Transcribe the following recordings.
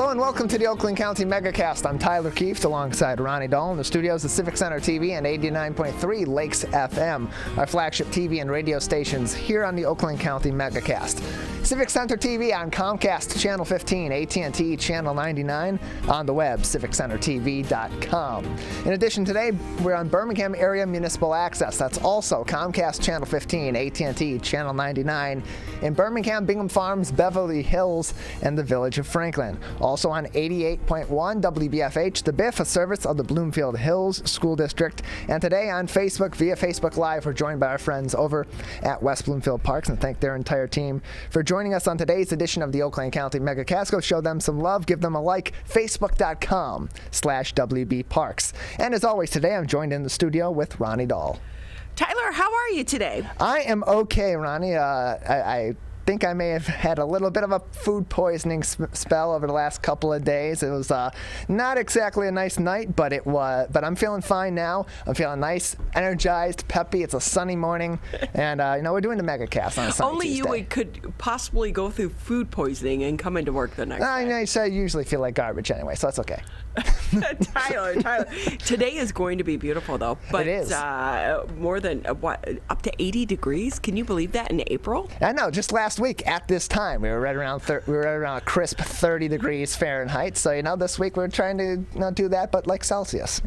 Hello and welcome to the Oakland County Megacast. I'm Tyler Keefe alongside Ronnie Dahl in the studios of Civic Center TV and 89.3 Lakes FM, our flagship TV and radio stations here on the Oakland County Megacast. Civic Center TV on Comcast Channel 15, AT&T Channel 99, on the web, civiccentertv.com. In addition, today we're on Birmingham Area Municipal Access. That's also Comcast Channel 15, AT&T Channel 99, in Birmingham, Bingham Farms, Beverly Hills, and the Village of Franklin. Also on 88.1 WBFH, the BIF, a service of the Bloomfield Hills School District. And today on Facebook, via Facebook Live, we're joined by our friends over at West Bloomfield Parks, and thank their entire team for joining us on today's edition of the Oakland County Megacast. Go show them some love, give them a like, facebook.com/WBParks. And as always, today I'm joined in the studio with Ronnie Dahl. Tyler, how are you today? I am okay, Ronnie. I think I may have had a little bit of a food poisoning spell over the last couple of days. It was not exactly a nice night, but But I'm feeling fine now. I'm feeling nice, energized, peppy. It's a sunny morning, and we're doing the Megacast on a sunny Only Tuesday. you could possibly go through food poisoning and come into work the next day. I usually feel like garbage anyway, so that's okay. Tyler, today is going to be beautiful though. But it is. More than up to 80 degrees. Can you believe that in April? I know. Just last week at this time, we were right around a crisp 30 degrees Fahrenheit. So this week we're trying to not do that, but like Celsius.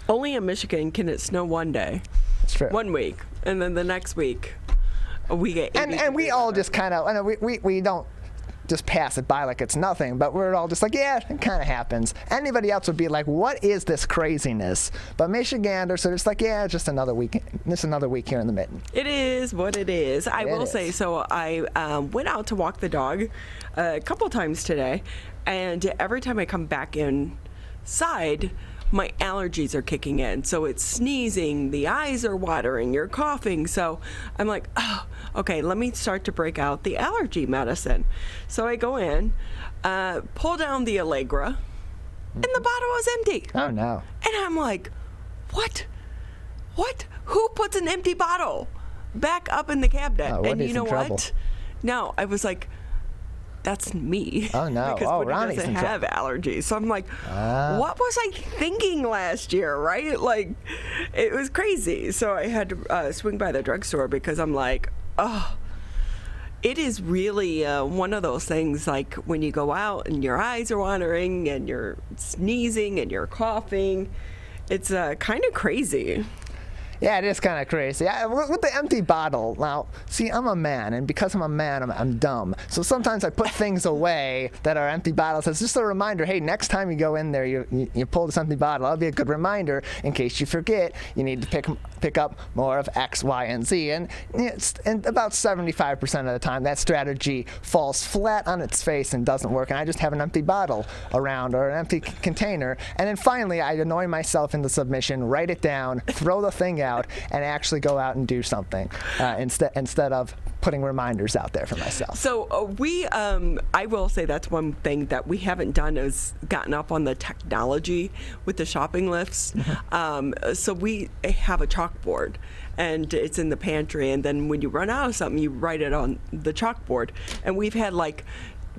Only in Michigan can it snow one day. That's true. 1 week, and then the next week we get 80 and we all just kind of. I know we don't just pass it by like it's nothing, but we're all just like, yeah, it kind of happens. Anybody else would be like, what is this craziness? But Michiganders are just like, yeah, just another week. This another week here in the mitten. It is what it is. I will say, so I went out to walk the dog a couple times today, and every time I come back inside, my allergies are kicking in. So it's sneezing, the eyes are watering, you're coughing. So I'm like, oh, okay, let me start to break out the allergy medicine. So I go in, pull down the Allegra, and the bottle was empty. Oh, no. And I'm like, what? Who puts an empty bottle back up in the cabinet? And you know what? No, I was like, that's me. Oh, no. Because Ronnie's doesn't have allergies. So I'm like, what was I thinking last year, right? Like, it was crazy. So I had to swing by the drugstore because I'm like, oh, it is really one of those things, like when you go out and your eyes are watering and you're sneezing and you're coughing. It's kind of crazy. Yeah, it is kind of crazy. With the empty bottle, now, see, I'm a man, and because I'm a man, I'm dumb. So sometimes I put things away that are empty bottles as just a reminder, hey, next time you go in there, you pull this empty bottle. That'll be a good reminder in case you forget you need to pick up more of X, Y, and Z. And about 75% of the time, that strategy falls flat on its face and doesn't work, and I just have an empty bottle around or an empty container. And then finally, I annoy myself into submission, write it down, throw the thing out, and actually go out and do something instead of putting reminders out there for myself. So I will say that's one thing that we haven't done is gotten up on the technology with the shopping lists. So we have a chalkboard, and it's in the pantry, and then when you run out of something, you write it on the chalkboard. And we've had like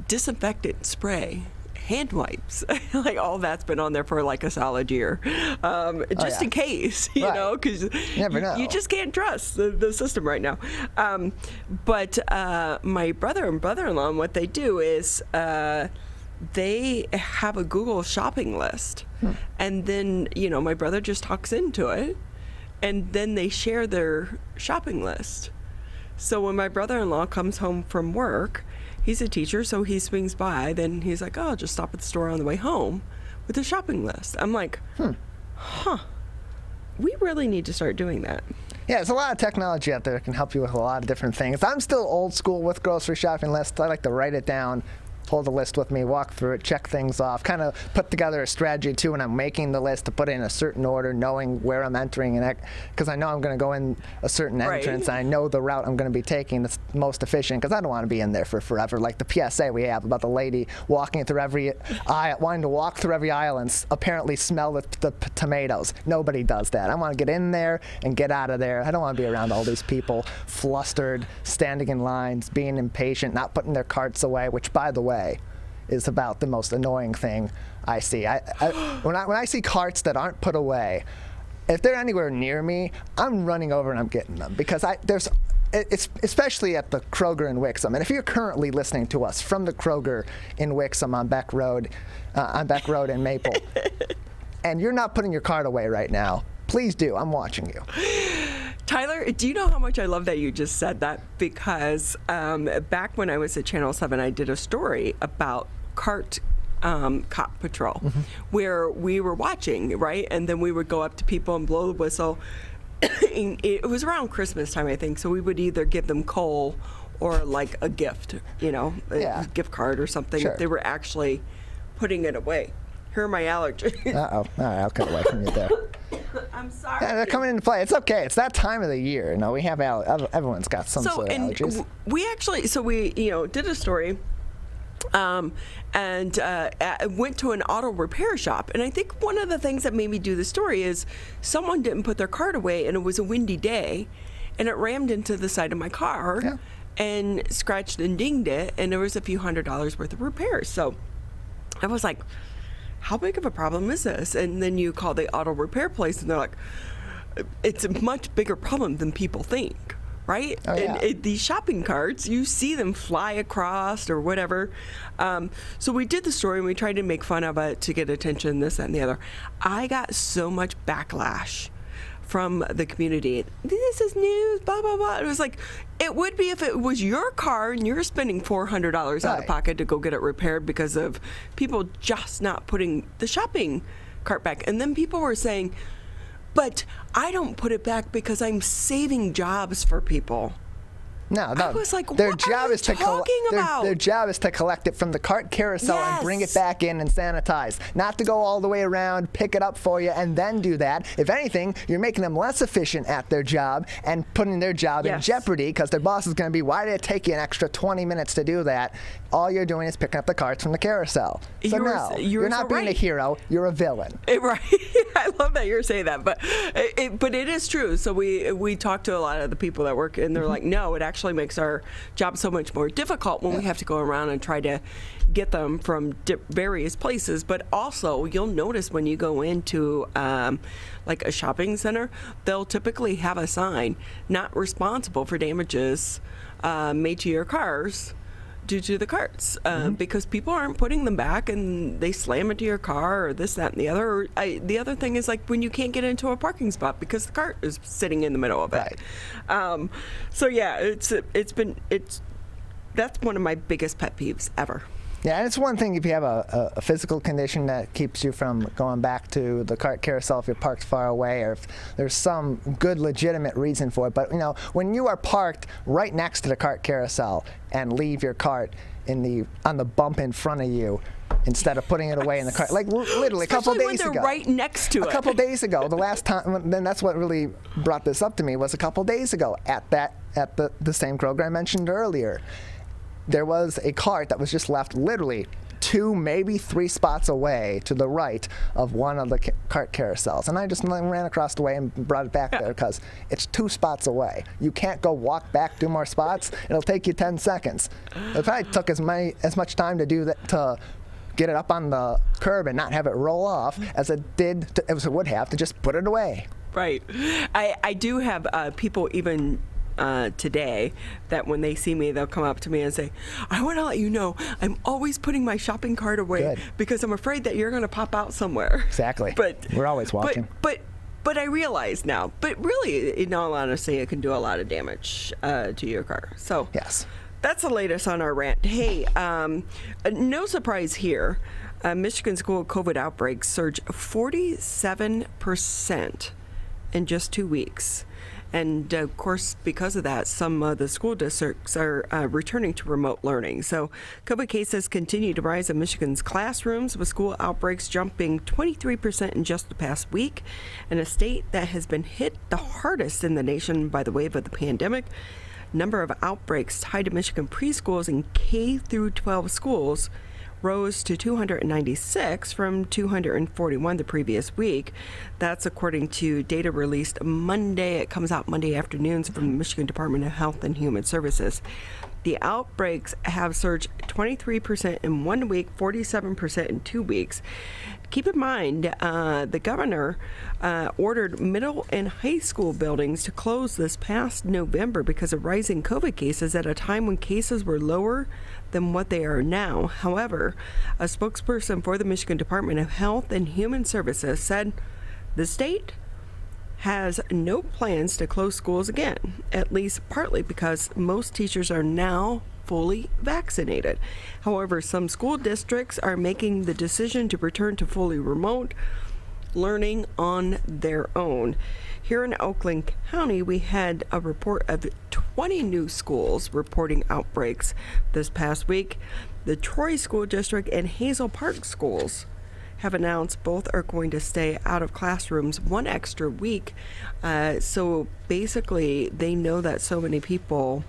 disinfectant spray, hand wipes, like all that's been on there for like a solid year, just in case, you know, because you just can't trust the system right now. But my brother and brother-in-law, what they do is they have a Google shopping list, and then my brother just talks into it, and then they share their shopping list. So when my brother-in-law comes home from work, he's a teacher, so he swings by. Then he's like, oh, just stop at the store on the way home with a shopping list. I'm like, we really need to start doing that. Yeah, there's a lot of technology out there that can help you with a lot of different things. I'm still old school with grocery shopping lists. I like to write it down, pull the list with me, walk through it, check things off, kind of put together a strategy too when I'm making the list to put it in a certain order, knowing where I'm entering, and because I know I'm going to go in a certain entrance, and I know the route I'm going to be taking that's most efficient, because I don't want to be in there for forever. Like the PSA we have about the lady walking through every aisle, wanting to walk through every aisle and apparently smell the tomatoes. Nobody does that. I want to get in there and get out of there. I don't want to be around all these people flustered, standing in lines, being impatient, not putting their carts away, which, by the way, is about the most annoying thing I see. When I see carts that aren't put away, if they're anywhere near me, I'm running over and I'm getting them, because it's especially at the Kroger in Wixom. And if you're currently listening to us from the Kroger in Wixom on Beck Road in Maple, and you're not putting your cart away right now, please do. I'm watching you. Tyler, do you know how much I love that you just said that? Because back when I was at Channel 7, I did a story about cart cop patrol, where we were watching, right? And then we would go up to people and blow the whistle. It was around Christmas time, I think, so we would either give them coal or like a gift, a gift card or something, Sure. if they were actually putting it away. Here are my allergies. Uh-oh. All right, I'll cut away from you there. I'm sorry. Yeah, they're coming into play. It's okay. It's that time of the year. We have everyone's got some sort of allergies. We did a story and went to an auto repair shop. And I think one of the things that made me do the story is someone didn't put their cart away, and it was a windy day, and it rammed into the side of my car and scratched and dinged it, and there was a few $100s worth of repairs. So I was like, how big of a problem is this? And then you call the auto repair place, and they're like, it's a much bigger problem than people think, right? Oh, yeah. And these shopping carts, you see them fly across or whatever. So we did the story, and we tried to make fun of it to get attention, this, that, and the other. I got so much backlash from the community. This is news, blah, blah, blah. It was like, it would be if it was your car and you're spending $400 out of pocket to go get it repaired because of people just not putting the shopping cart back. And then people were saying, but I don't put it back because I'm saving jobs for people. No. I was like, their what job are is you to talking about? Their job is to collect it from the cart carousel and bring it back in and sanitize. Not to go all the way around, pick it up for you, and then do that. If anything, you're making them less efficient at their job and putting their job in jeopardy, because their boss is going to be, why did it take you an extra 20 minutes to do that? All you're doing is picking up the carts from the carousel. So you're not being a hero, you're a villain. Right. I love that you're saying that, but it is true. So we talked to a lot of the people that work, and they're like, no, it actually makes our job so much more difficult when we have to go around and try to get them from various places. But also, you'll notice when you go into like a shopping center, they'll typically have a sign, not responsible for damages made to your cars due to the carts, because people aren't putting them back and they slam into your car or this, that, and the other. The other thing is like when you can't get into a parking spot because the cart is sitting in the middle of it. Right. So yeah, that's one of my biggest pet peeves ever. Yeah, and it's one thing if you have a physical condition that keeps you from going back to the cart carousel if you're parked far away, or if there's some good legitimate reason for it. But when you are parked right next to the cart carousel and leave your cart on the bump in front of you, instead of putting it away in the cart, like literally a couple days ago. Right next to it. A couple days ago, the last time, then that's what really brought this up to me, was a couple days ago at the same Kroger I mentioned earlier. There was a cart that was just left literally 2, maybe 3 spots away to the right of one of the cart carousels. And I just ran across the way and brought it back there because it's 2 spots away. You can't go walk back 2 more spots. It'll take you 10 seconds. It probably took as much time to do that, to get it up on the curb and not have it roll off, as it would have to just put it away. Right. I do have people even today that when they see me, they'll come up to me and say, I want to let you know I'm always putting my shopping cart away because I'm afraid that you're going to pop out somewhere. Exactly. But we're always watching. But I realize now, but really, in all honesty, it can do a lot of damage to your car. So yes. That's the latest on our rant. Hey, no surprise here. Michigan school COVID outbreaks surged 47% in just 2 weeks. And of course, because of that, some of the school districts are returning to remote learning. So COVID cases continue to rise in Michigan's classrooms, with school outbreaks jumping 23% in just the past week. In a state that has been hit the hardest in the nation by the wave of the pandemic, number of outbreaks tied to Michigan preschools and K through 12 schools rose to 296 from 241 the previous week. That's according to data released Monday. It comes out Monday afternoons from the Michigan Department of Health and Human Services. The outbreaks have surged 23% in 1 week, 47% in 2 weeks. Keep in mind, the governor ordered middle and high school buildings to close this past November because of rising COVID cases at a time when cases were lower than what they are now. However, a spokesperson for the Michigan Department of Health and Human Services said the state has no plans to close schools again, at least partly because most teachers are now fully vaccinated. However, some school districts are making the decision to return to fully remote learning on their own. Here in Oakland County, we had a report of 20 new schools reporting outbreaks this past week. The Troy School District and Hazel Park schools have announced both are going to stay out of classrooms 1 extra week. So basically, they know that so many people,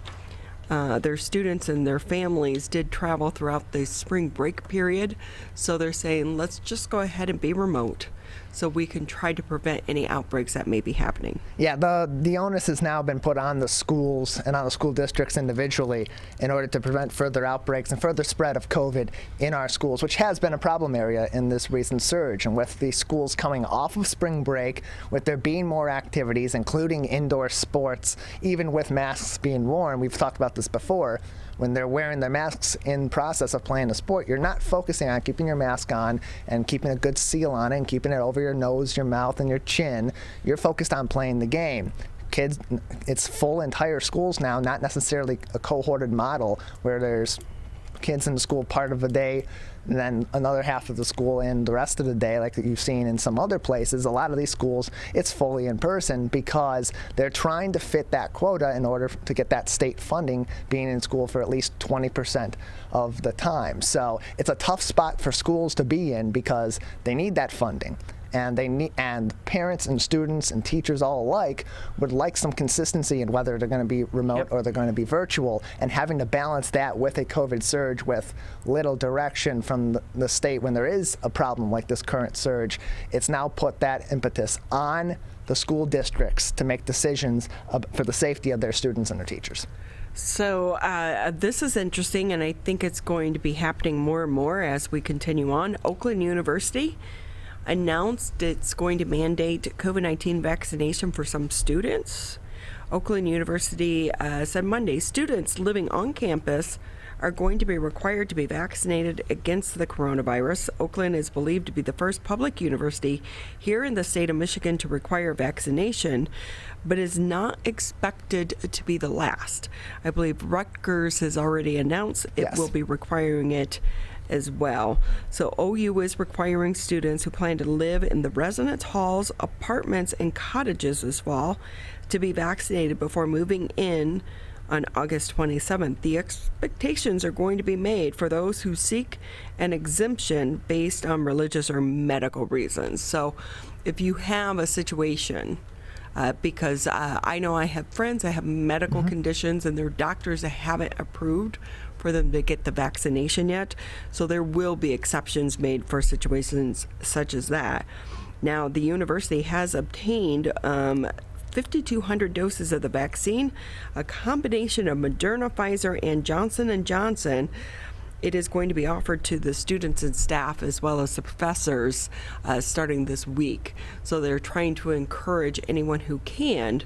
their students and their families, did travel throughout the spring break period. So they're saying, let's just go ahead and be remote so we can try to prevent any outbreaks that may be happening. Yeah, the onus has now been put on the schools and on the school districts individually in order to prevent further outbreaks and further spread of COVID in our schools, which has been a problem area in this recent surge. And with the schools coming off of spring break, with there being more activities, including indoor sports, even with masks being worn, we've talked about this before, when they're wearing their masks in process of playing a sport, you're not focusing on keeping your mask on and keeping a good seal on it and keeping it over your nose, your mouth, and your chin. You're focused on playing the game. Kids, it's full entire schools now, not necessarily a cohorted model where there's kids in the school part of the day and then another half of the school in the rest of the day, like you've seen in some other places. A lot of these schools, it's fully in person because they're trying to fit that quota in order to get that state funding, being in school for at least 20% of the time. So it's a tough spot for schools to be in because they need that funding. And parents and students and teachers all alike would like some consistency in whether they're going to be remote or they're going to be virtual, and having to balance that with a COVID surge with little direction from the state when there is a problem like this current surge. It's now put that impetus on the school districts to make decisions for the safety of their students and their teachers. So this is interesting, and I think it's going to be happening more and more as we continue on. Oakland University announced it's going to mandate COVID-19 vaccination for some students. Oakland University said Monday students living on campus are going to be required to be vaccinated against the coronavirus. Oakland is believed to be the first public university here in the state of Michigan to require vaccination, but is not expected to be the last. I believe Rutgers has already announced it will be requiring it as well. So OU is requiring students who plan to live in the residence halls, apartments, and cottages this fall to be vaccinated before moving in on August 27th. The expectations are going to be made for those who seek an exemption based on religious or medical reasons. So if you have a situation, because I know I have friends that have medical conditions and their doctors haven't approved for them to get the vaccination yet. So there will be exceptions made for situations such as that. Now, the university has obtained 5,200 doses of the vaccine, a combination of Moderna, Pfizer, and Johnson & Johnson. It is going to be offered to the students and staff as well as the professors starting this week. So they're trying to encourage anyone who can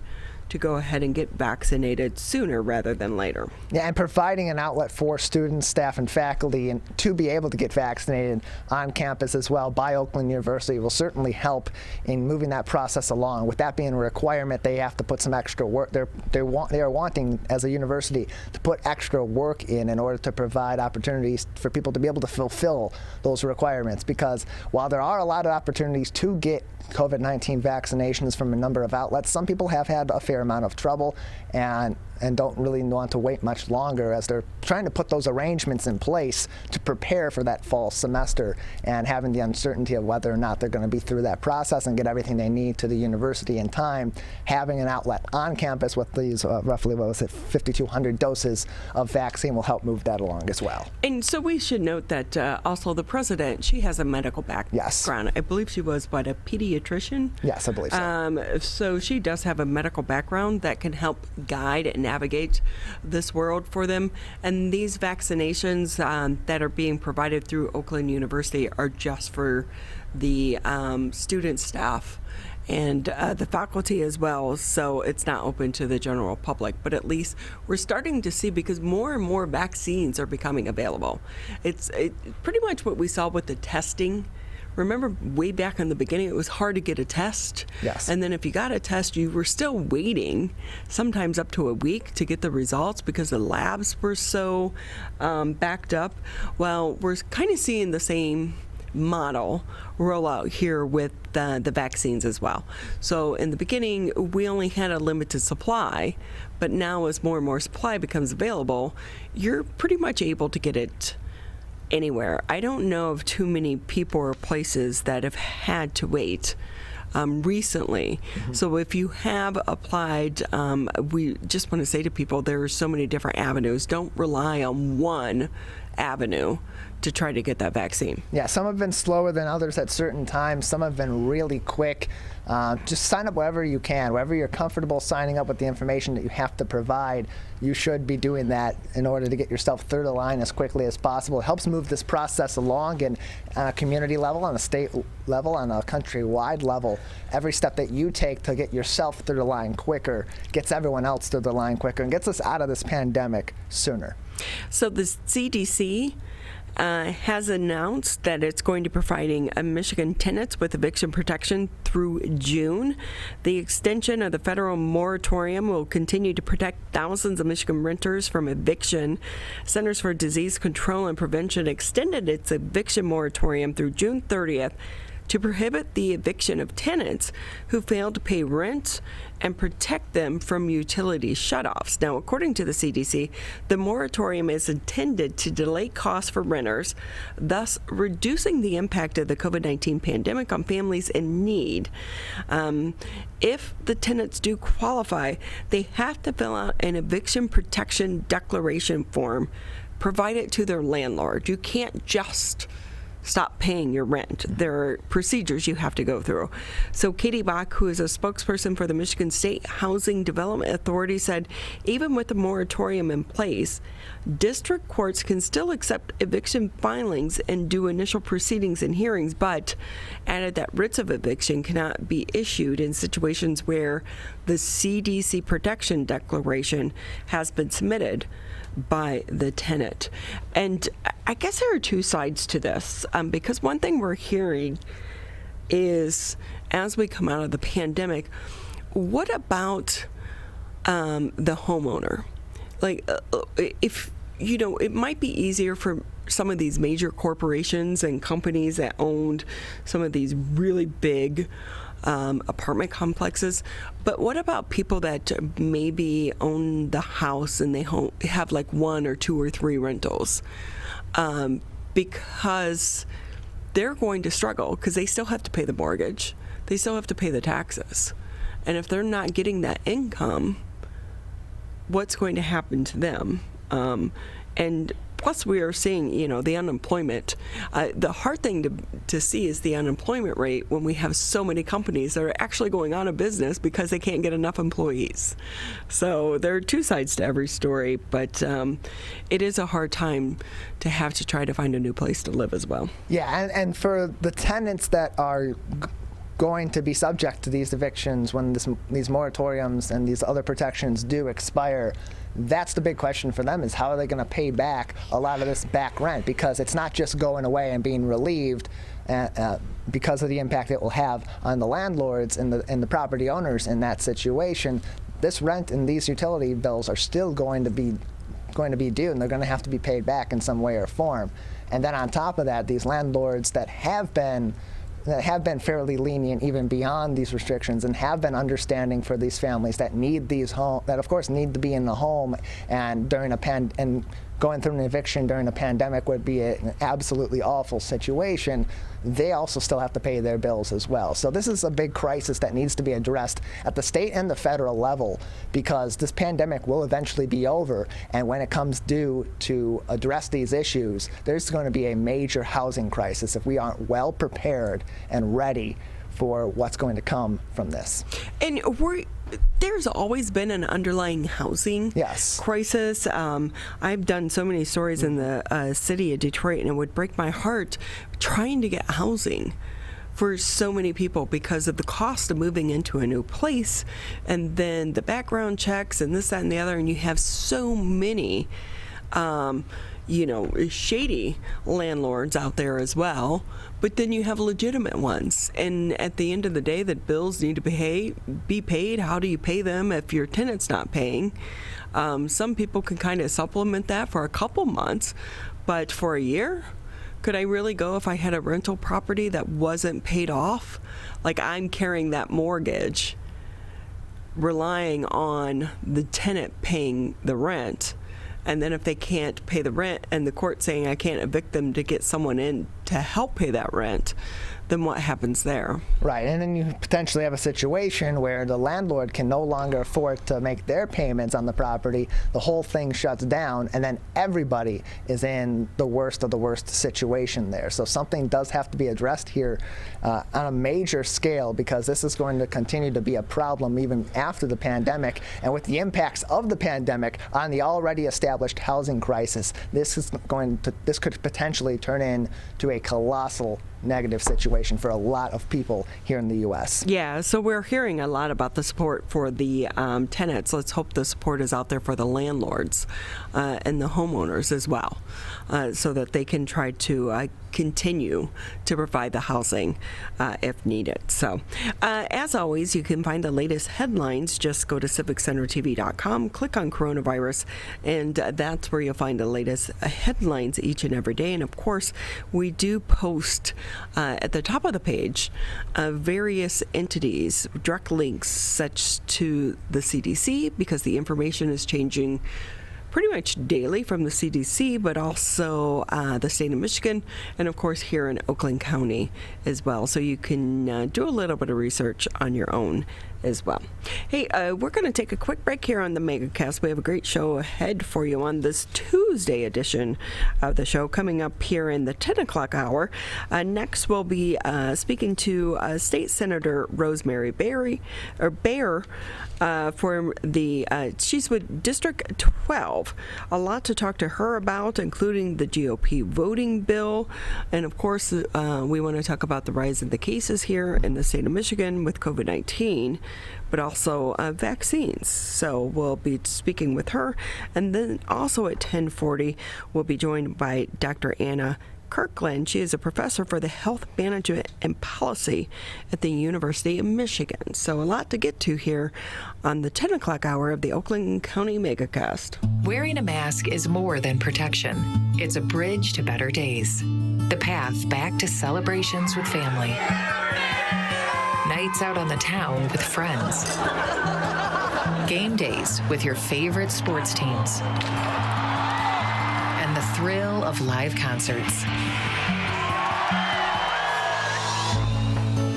to go ahead and get vaccinated sooner rather than later. Yeah, and providing an outlet for students, staff, and faculty and to be able to get vaccinated on campus as well by Oakland University will certainly help in moving that process along. With that being a requirement, they have to put some extra work. They are wanting, as a university, to put extra work in order to provide opportunities for people to be able to fulfill those requirements. Because while there are a lot of opportunities to get COVID-19 vaccinations from a number of outlets, some people have had a fair amount of trouble, and and don't really want to wait much longer, as they're trying to put those arrangements in place to prepare for that fall semester, and having the uncertainty of whether or not they're going to be through that process and get everything they need to the university in time. Having an outlet on campus with these roughly, 5,200 doses of vaccine will help move that along as well. And so we should note that also the president, she has a medical background. Yes. I believe she was, a pediatrician? Yes, I believe so. So she does have a medical background that can help guide and navigate this world for them. And these vaccinations that are being provided through Oakland University are just for the student staff and the faculty as well, so it's not open to the general public. But at least we're starting to see, because more and more vaccines are becoming available. It's pretty much what we saw with the testing. Remember way back in the beginning, it was hard to get a test. Yes. And then if you got a test, you were still waiting, sometimes up to a week, to get the results because the labs were so backed up. Well, we're kind of seeing the same model roll out here with the vaccines as well. So in the beginning, we only had a limited supply, but now as more and more supply becomes available, you're pretty much able to get it anywhere. I don't know of too many people or places that have had to wait recently. Mm-hmm. So if you have applied, we just want to say to people, there are so many different avenues. Don't rely on one avenue to try to get that vaccine. Yeah, some have been slower than others at certain times. Some have been really quick. Just sign up wherever you can. Wherever you're comfortable signing up with the information that you have to provide, you should be doing that in order to get yourself through the line as quickly as possible. It helps move this process along, and on a community level, on a state level, on a countrywide level. Every step that you take to get yourself through the line quicker gets everyone else through the line quicker and gets us out of this pandemic sooner. So the CDC has announced that it's going to be providing Michigan tenants with eviction protection through June. The extension of the federal moratorium will continue to protect thousands of Michigan renters from eviction. Centers for Disease Control and Prevention extended its eviction moratorium through June 30th to prohibit the eviction of tenants who fail to pay rent and protect them from utility shutoffs. Now, according to the CDC, the moratorium is intended to delay costs for renters, thus reducing the impact of the COVID-19 pandemic on families in need. If the tenants do qualify, they have to fill out an eviction protection declaration form, provide it to their landlord. You can't just stop paying your rent. There are procedures you have to go through. So Katie Bach, who is a spokesperson for the Michigan State Housing Development Authority, said even with the moratorium in place, district courts can still accept eviction filings and do initial proceedings and hearings, but added that writs of eviction cannot be issued in situations where the CDC protection declaration has been submitted by the tenant. And I guess there are two sides to this, because one thing we're hearing is, as we come out of the pandemic, what about the homeowner? Like, if, it might be easier for some of these major corporations and companies that owned some of these really big apartment complexes, but what about people that maybe own the house and they have like one or two or three rentals, because they're going to struggle because they still have to pay the mortgage, they still have to pay the taxes, and if they're not getting that income, what's going to happen to them? And plus, we are seeing, the unemployment. The hard thing to see is the unemployment rate when we have so many companies that are actually going out of business because they can't get enough employees. So there are two sides to every story, but it is a hard time to have to try to find a new place to live as well. Yeah, and for the tenants that are going to be subject to these evictions when these moratoriums and these other protections do expire, that's the big question for them, is how are they going to pay back a lot of this back rent, because it's not just going away and being relieved because of the impact it will have on the landlords and the property owners in that situation. This rent and these utility bills are still going to be due, and they're going to have to be paid back in some way or form. And then on top of that, these landlords that have been have been fairly lenient even beyond these restrictions, and have been understanding for these families that need that of course need to be in the home, and during and going through an eviction during a pandemic would be an absolutely awful situation. They also still have to pay their bills as well. So this is a big crisis that needs to be addressed at the state and the federal level, because this pandemic will eventually be over, and when it comes due to address these issues, there's going to be a major housing crisis if we aren't well prepared and ready for what's going to come from this. And there's always been an underlying housing crisis. I've done so many stories in the city of Detroit, and it would break my heart trying to get housing for so many people because of the cost of moving into a new place, and then the background checks and this, that, and the other, and you have so many shady landlords out there as well, but then you have legitimate ones. And at the end of the day, the bills need to be paid. How do you pay them if your tenant's not paying? Some people can kind of supplement that for a couple months, but for a year? Could I really go if I had a rental property that wasn't paid off? Like, I'm carrying that mortgage, relying on the tenant paying the rent. And then if they can't pay the rent and the court saying I can't evict them to get someone in to help pay that rent, then what happens there? Right, and then you potentially have a situation where the landlord can no longer afford to make their payments on the property, the whole thing shuts down, and then everybody is in the worst of the worst situation there. So something does have to be addressed here on a major scale, because this is going to continue to be a problem even after the pandemic, and with the impacts of the pandemic on the already established housing crisis, this could potentially turn into a colossal negative situation for a lot of people here in the U.S. Yeah, so we're hearing a lot about the support for the tenants. Let's hope the support is out there for the landlords and the homeowners as well, so that they can try to continue to provide the housing if needed. So, as always, you can find the latest headlines. Just go to civiccentertv.com, click on coronavirus, and that's where you'll find the latest headlines each and every day. And of course, we do post at the top of the page various entities, direct links such to the CDC, because the information is changing pretty much daily from the CDC, but also the state of Michigan, and of course here in Oakland County as well. So you can do a little bit of research on your own as well. Hey, we're going to take a quick break here on the Megacast. We have a great show ahead for you on this Tuesday edition of the show, coming up here in the 10 o'clock hour. Next, we'll be speaking to State Senator Rosemary Bayer for she's with District 12. A lot to talk to her about, including the GOP voting bill. And of course, we want to talk about the rise in the cases here in the state of Michigan with COVID-19, but also vaccines. So we'll be speaking with her. And then also at 10:40, we'll be joined by Dr. Anna Kirkland. She is a professor for the health management and policy at the University of Michigan. So a lot to get to here on the 10 o'clock hour of the Oakland County Megacast. Wearing a mask is more than protection. It's a bridge to better days. The path back to celebrations with family. Nights out on the town with friends. Game days with your favorite sports teams. And the thrill of live concerts.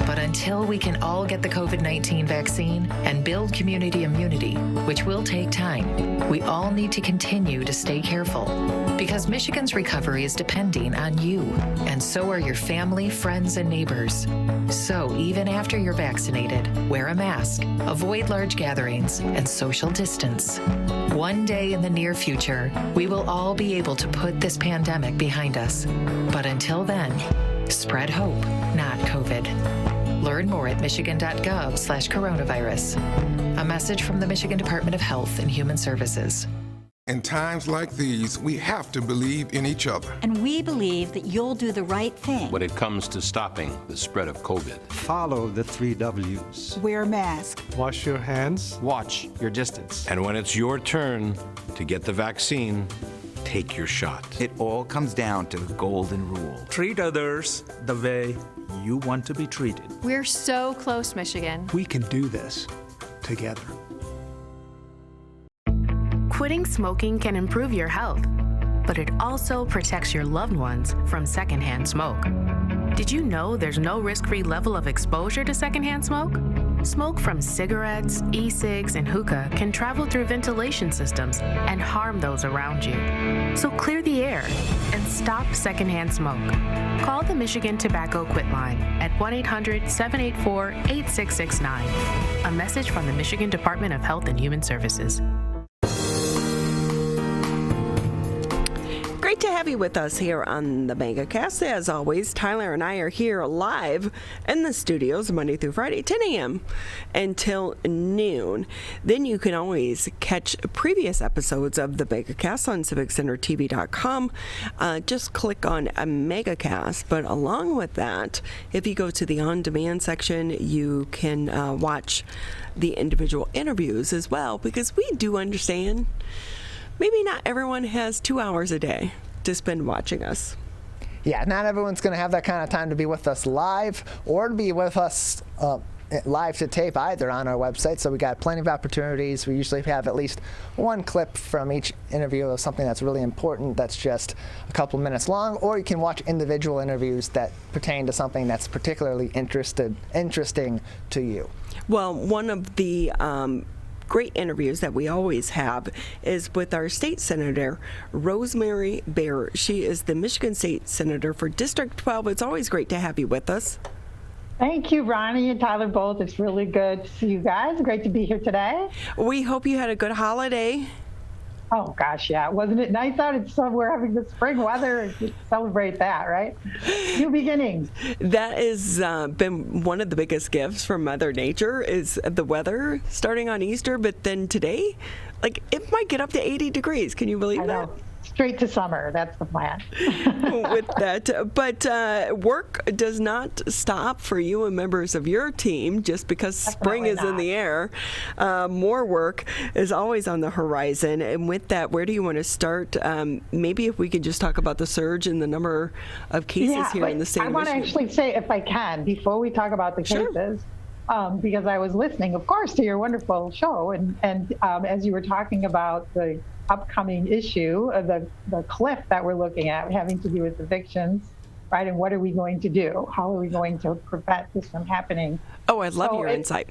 But until we can all get the COVID-19 vaccine and build community immunity, which will take time, we all need to continue to stay careful. Because Michigan's recovery is depending on you, and so are your family, friends, and neighbors. So even after you're vaccinated, wear a mask, avoid large gatherings, and social distance. One day in the near future, we will all be able to put this pandemic behind us. But until then, spread hope, not COVID. Learn more at michigan.gov/coronavirus. A message from the Michigan Department of Health and Human Services. In times like these, we have to believe in each other. And we believe that you'll do the right thing. When it comes to stopping the spread of COVID. Follow the 3 W's. Wear a mask. Wash your hands. Watch your distance. And when it's your turn to get the vaccine, take your shot. It all comes down to the golden rule. Treat others the way you want to be treated. We're so close, Michigan. We can do this together. Quitting smoking can improve your health, but it also protects your loved ones from secondhand smoke. Did you know there's no risk-free level of exposure to secondhand smoke? Smoke from cigarettes, e-cigs, and hookah can travel through ventilation systems and harm those around you. So clear the air and stop secondhand smoke. Call the Michigan Tobacco Quit Line at 1-800-784-8669. A message from the Michigan Department of Health and Human Services. Great to have you with us here on the Megacast. As always, Tyler and I are here live in the studios Monday through Friday, 10 a.m. until noon. Then you can always catch previous episodes of the Megacast on civiccentertv.com. Just click on a Megacast. But along with that, if you go to the on-demand section, you can watch the individual interviews as well, because we do understand maybe not everyone has 2 hours a day to spend watching us. Yeah, not everyone's going to have that kind of time to be with us live or to be with us live to tape either on our website. So we got plenty of opportunities. We usually have at least one clip from each interview of something that's really important that's just a couple minutes long, or you can watch individual interviews that pertain to something that's particularly interesting to you. Well, one of the great interviews that we always have is with our state senator, Rosemary Bayer. She is the Michigan State Senator for District 12. It's always great to have you with us. Thank you, Ronnie and Tyler both. It's really good to see you guys. Great to be here today. We hope you had a good holiday. Oh, gosh, yeah. Wasn't it nice out? We're having the spring weather. Celebrate that, right? New beginnings. That has been one of the biggest gifts from Mother Nature is the weather starting on Easter. But then today, like, it might get up to 80 degrees. Can you believe that? Straight to summer. That's the plan. With that. But work does not stop for you and members of your team just because spring is in the air. More work is always on the horizon. And with that, where do you want to start? Maybe if we could just talk about the surge in the number of cases here in the state of Michigan. I want to actually say, if I can, before we talk about the cases, because I was listening, of course, to your wonderful show. And as you were talking about the upcoming issue of the cliff that we're looking at having to do with evictions, right? And what are we going to do? How are we going to prevent this from happening? Oh, I love your insight.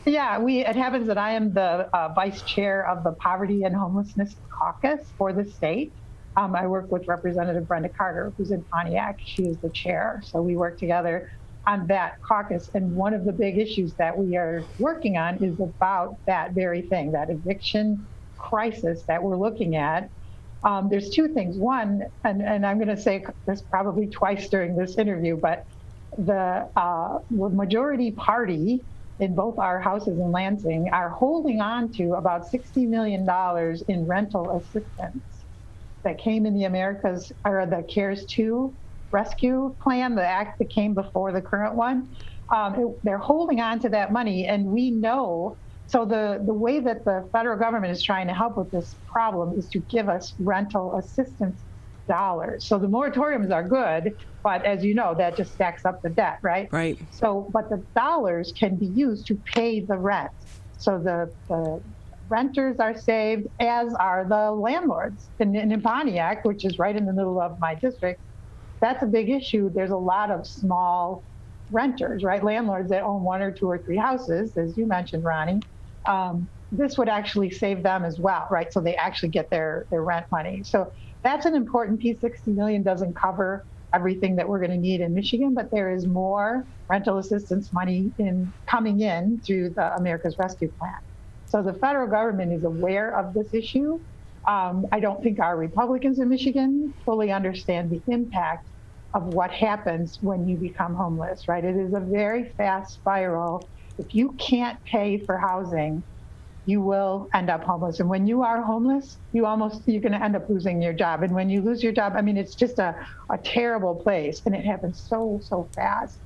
Yeah, it happens that I am the vice chair of the Poverty and Homelessness Caucus for the state. I work with Representative Brenda Carter, who's in Pontiac. She is the chair. So we work together on that caucus. And one of the big issues that we are working on is about that very thing, that eviction crisis that we're looking at. There's two things. One, and I'm going to say this probably twice during this interview, but the majority party in both our houses in Lansing are holding on to about $60 million in rental assistance that came in the the CARES 2 rescue plan, the act that came before the current one. They're holding on to that money, and we know. So the way that the federal government is trying to help with this problem is to give us rental assistance dollars. So the moratoriums are good, but as you know, that just stacks up the debt, right? Right. So, but the dollars can be used to pay the rent. So the renters are saved, as are the landlords. In Pontiac, which is right in the middle of my district, that's a big issue. There's a lot of small renters, right? Landlords that own 1 or 2 or 3 houses, as you mentioned, Ronnie. This would actually save them as well, right? So they actually get their rent money. So that's an important piece. $60 million doesn't cover everything that we're going to need in Michigan, but there is more rental assistance money coming in through the America's Rescue Plan. So the federal government is aware of this issue. I don't think our Republicans in Michigan fully understand the impact of what happens when you become homeless, right? It is a very fast spiral. If you can't pay for housing, you will end up homeless. And when you are homeless, you're going to end up losing your job. And when you lose your job, I mean, it's just a terrible place, and it happens so fast.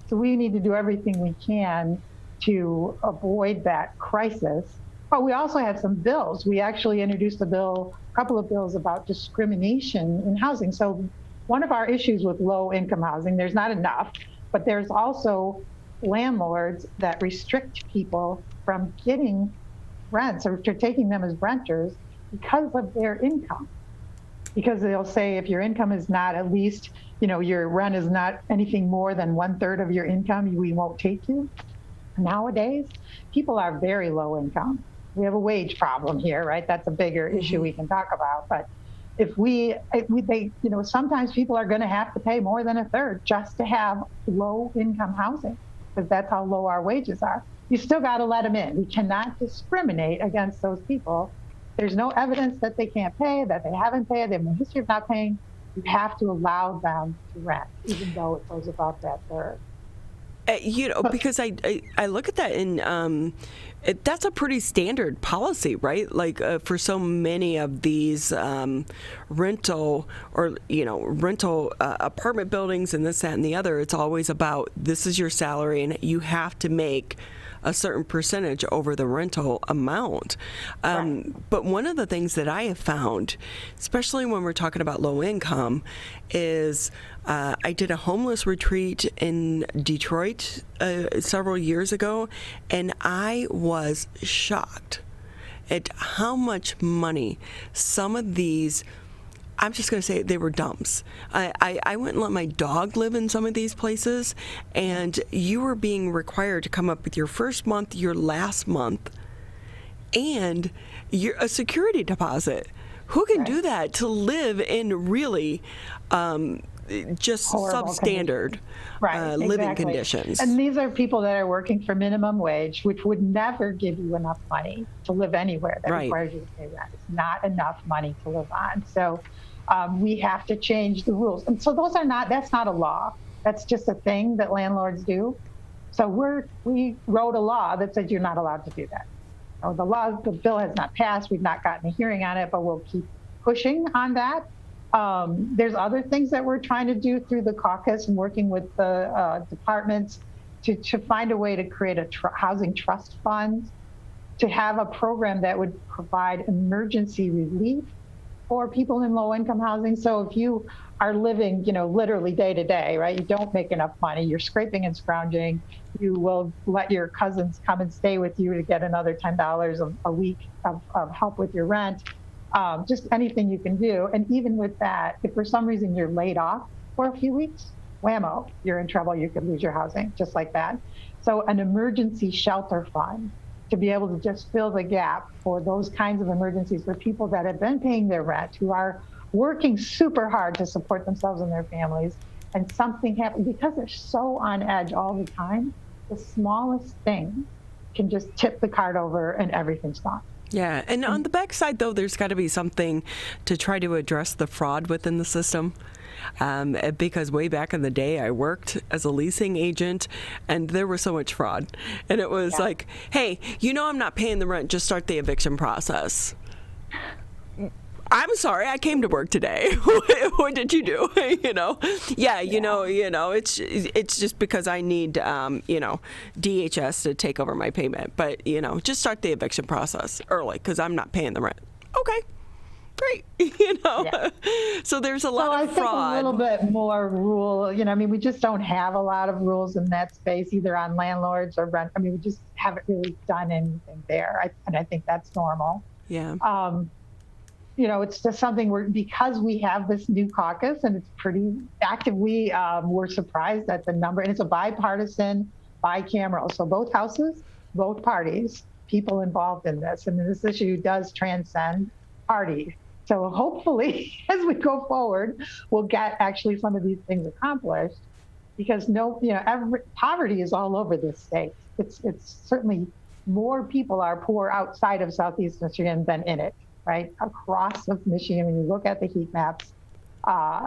So we need to do everything we can to avoid that crisis. But we also had some bills. We actually introduced a bill a couple of bills about discrimination in housing. So one of our issues with low income housing, there's not enough, but there's also landlords that restrict people from getting rents or taking them as renters because of their income. Because they'll say if your income is not at least, your rent is not anything more than 1/3 of your income, we won't take you. Nowadays, people are very low income. We have a wage problem here, right? That's a bigger issue we can talk about. But sometimes people are going to have to pay more than 1/3 just to have low income housing, because that's how low our wages are. You still got to let them in. We cannot discriminate against those people. There's no evidence that they can't pay, that they haven't paid, they have no history of not paying. You have to allow them to rent, even though it goes above that 1/3. Because I look at that and that's a pretty standard policy, right? Like for so many of these rental apartment buildings and this, that, and the other, it's always about this is your salary and you have to make a certain percentage over the rental amount. But one of the things that I have found, especially when we're talking about low income, is I did a homeless retreat in Detroit several years ago, and I was shocked at how much money some of these, I'm just going to say they were dumps. I went and let my dog live in some of these places, and you were being required to come up with your first month, your last month, and a security deposit. Who can do that to live in really just horrible substandard living conditions? And these are people that are working for minimum wage, which would never give you enough money to live anywhere that requires you to pay rent. It's not enough money to live on. So we have to change the rules. And so that's not a law. That's just a thing that landlords do. So we wrote a law that says you're not allowed to do that. So the bill has not passed. We've not gotten a hearing on it, but we'll keep pushing on that. There's other things that we're trying to do through the caucus and working with the departments to find a way to create a housing trust fund, to have a program that would provide emergency relief for people in low income housing. So if you are living, literally day to day, right? You don't make enough money, you're scraping and scrounging, you will let your cousins come and stay with you to get another $10 a week of help with your rent. Just anything you can do. And even with that, if for some reason you're laid off for a few weeks, whammo, you're in trouble. You could lose your housing just like that. So an emergency shelter fund to be able to just fill the gap for those kinds of emergencies for people that have been paying their rent, who are working super hard to support themselves and their families, and something happens because they're so on edge all the time. The smallest thing can just tip the card over and everything's gone. Yeah, and on the backside, though, there's got to be something to try to address the fraud within the system. Because way back in the day, I worked as a leasing agent, and there was so much fraud. And it was like, hey, I'm not paying the rent, just start the eviction process. I'm sorry, I came to work today. What did you do? It's just because I need, DHS to take over my payment. But, just start the eviction process early because I'm not paying the rent. Okay, great. So there's a lot of fraud. I think a little bit more rule, we just don't have a lot of rules in that space, either on landlords or rent. We just haven't really done anything there. And I think that's normal. Yeah. It's just something because we have this new caucus and it's pretty active, we're surprised at the number, and it's a bipartisan, bicameral. So both houses, both parties, people involved in this. And this issue does transcend parties. So hopefully, as we go forward, we'll get actually some of these things accomplished, because poverty is all over this state. It's certainly more people are poor outside of Southeast Michigan than in it. Right across of Michigan, when you look at the heat maps,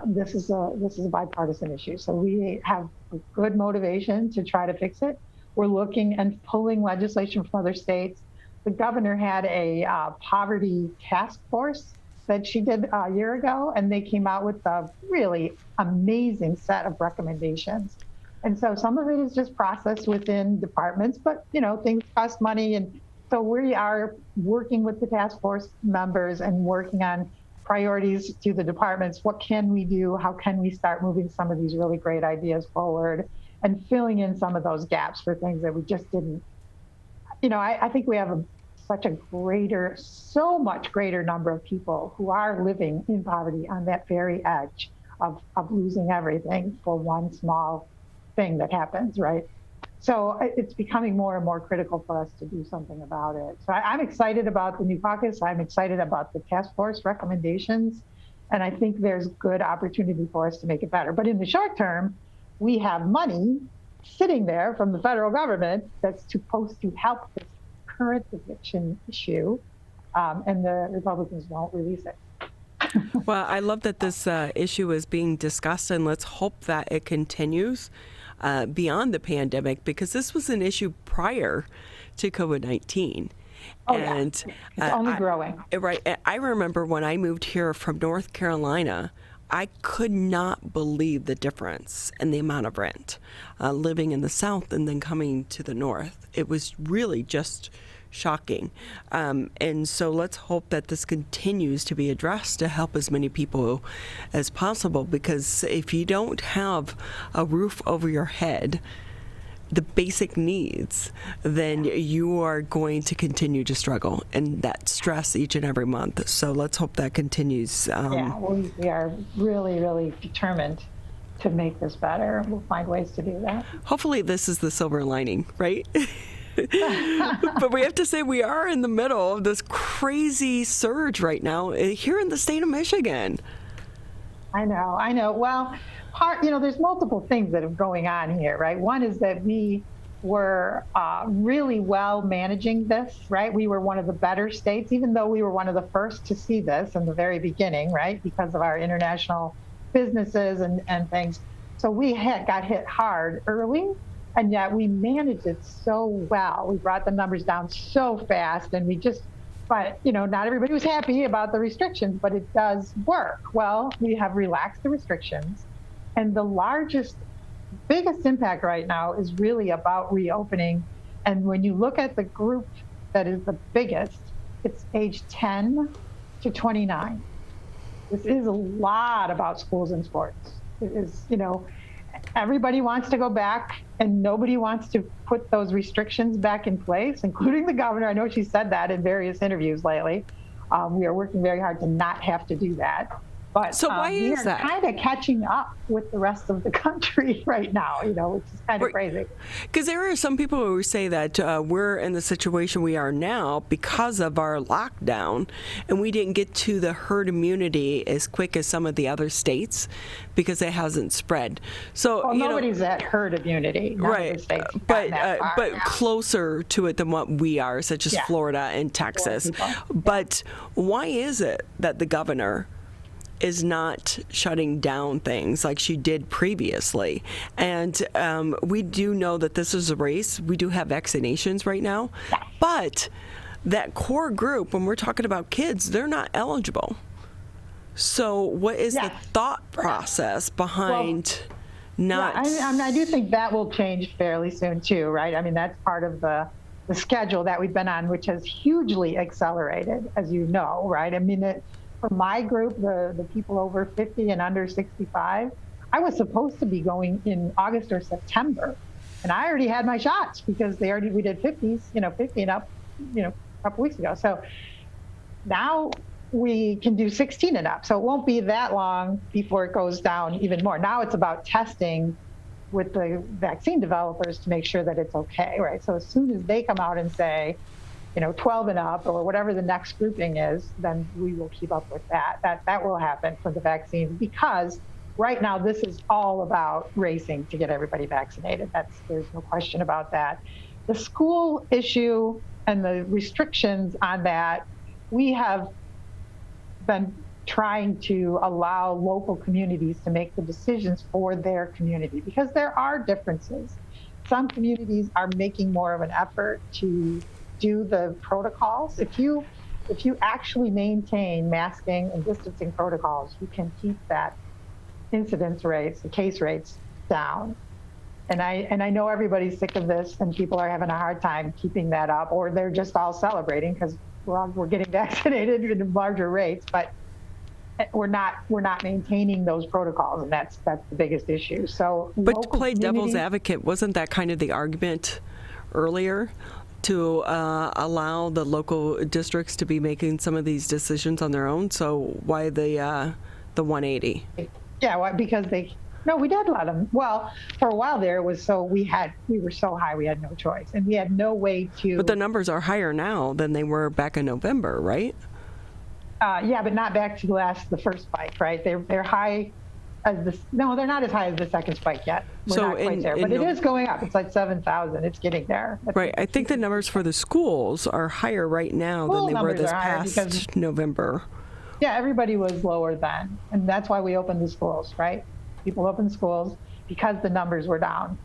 this is a bipartisan issue. So we have a good motivation to try to fix it. We're looking and pulling legislation from other states. The governor had a poverty task force that she did a year ago, and they came out with a really amazing set of recommendations. And so some of it is just processed within departments, but things cost money, and so we are working with the task force members and working on priorities to the departments. What can we do? How can we start moving some of these really great ideas forward and filling in some of those gaps for things that we just didn't? I think we have so much greater number of people who are living in poverty on that very edge of losing everything for one small thing that happens, right? So it's becoming more and more critical for us to do something about it. So I'm excited about the new caucus. I'm excited about the task force recommendations. And I think there's good opportunity for us to make it better. But in the short term, we have money sitting there from the federal government that's supposed to help this current eviction issue, and the Republicans won't release it. Well, I love that this issue is being discussed, and let's hope that it continues beyond the pandemic, because this was an issue prior to COVID-19. Oh, and yeah. It's only growing. Right. I remember when I moved here from North Carolina, I could not believe the difference in the amount of rent living in the South and then coming to the North. It was really just shocking. And so let's hope that this continues to be addressed to help as many people as possible, because if you don't have a roof over your head, the basic needs, then you are going to continue to struggle and that stress each and every month. So let's hope that continues. We are really, really determined to make this better. We'll find ways to do that. Hopefully this is the silver lining, right? But we have to say we are in the middle of this crazy surge right now here in the state of Michigan. I know. Well, there's multiple things that are going on here, right? One is that we were really well managing this, right? We were one of the better states, even though we were one of the first to see this in the very beginning, right? Because of our international businesses and things. So we got hit hard early, and yet we managed it so well. We brought the numbers down so fast, and but not everybody was happy about the restrictions, but it does work. Well, we have relaxed the restrictions. And the biggest impact right now is really about reopening. And when you look at the group that is the biggest, it's age 10 to 29. This is a lot about schools and sports. It is, everybody wants to go back and nobody wants to put those restrictions back in place, including the governor. I know she said that in various interviews lately. We are working very hard to not have to do that. But so why is that? We are kind of catching up with the rest of the country right now, which is kind of crazy. Because there are some people who say that we're in the situation we are now because of our lockdown, and we didn't get to the herd immunity as quick as some of the other states because it hasn't spread. So nobody's at herd immunity, right? But closer to it than what we are, such as Florida and Texas. But why is it that the governor is not shutting down things like she did previously? And we do know that this is a race. We do have vaccinations right now, but that core group, when we're talking about kids, they're not eligible. So what is the thought process behind not? I do think that will change fairly soon too, right? I mean, that's part of the schedule that we've been on, which has hugely accelerated, as you know, right? I mean, for my group, the people over 50 and under 65, I was supposed to be going in August or September. And I already had my shots because we did 50s, 50 and up, a couple weeks ago. So now we can do 16 and up. So it won't be that long before it goes down even more. Now it's about testing with the vaccine developers to make sure that it's okay, right? So as soon as they come out and say, 12 and up or whatever the next grouping is, then we will keep up with that. That will happen for the vaccines, because right now this is all about racing to get everybody vaccinated. There's no question about that. The school issue and the restrictions on that, we have been trying to allow local communities to make the decisions for their community, because there are differences. Some communities are making more of an effort to do the protocols. If you actually maintain masking and distancing protocols, you can keep that incidence rates, the case rates down. And I know everybody's sick of this and people are having a hard time keeping that up, or they're just all celebrating because we're getting vaccinated in larger rates. But we're not maintaining those protocols, and that's the biggest issue. So, but to play devil's advocate, wasn't that kind of the argument earlier, to allow the local districts to be making some of these decisions on their own? So why the 180? Yeah, well, because we did let them. Well, for a while there, it was so we were so high, we had no choice, and we had no way to. But the numbers are higher now than they were back in November, right? Yeah, but not back to the first spike, right? They're high as this. No, they're not as high as the second spike yet. We're not quite there, but it is going up. It's like 7,000. It's getting there. Right. I think the numbers for the schools are higher right now than they were this past November. Yeah, everybody was lower then, and that's why we opened the schools, right? People opened schools because the numbers were down.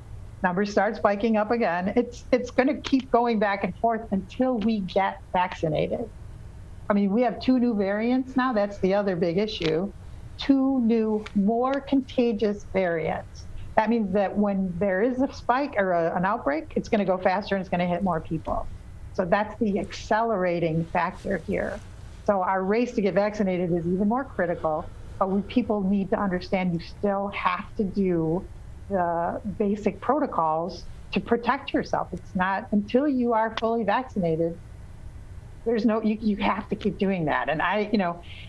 Numbers start spiking up again. It's going to keep going back and forth until we get vaccinated. I mean, we have 2 new variants now. That's the other big issue. 2 new, more contagious variants. That means that when there is a spike or an outbreak, it's going to go faster and it's going to hit more people. So that's the accelerating factor here. So our race to get vaccinated is even more critical, but people need to understand you still have to do the basic protocols to protect yourself. It's not until you are fully vaccinated. You have to keep doing that. And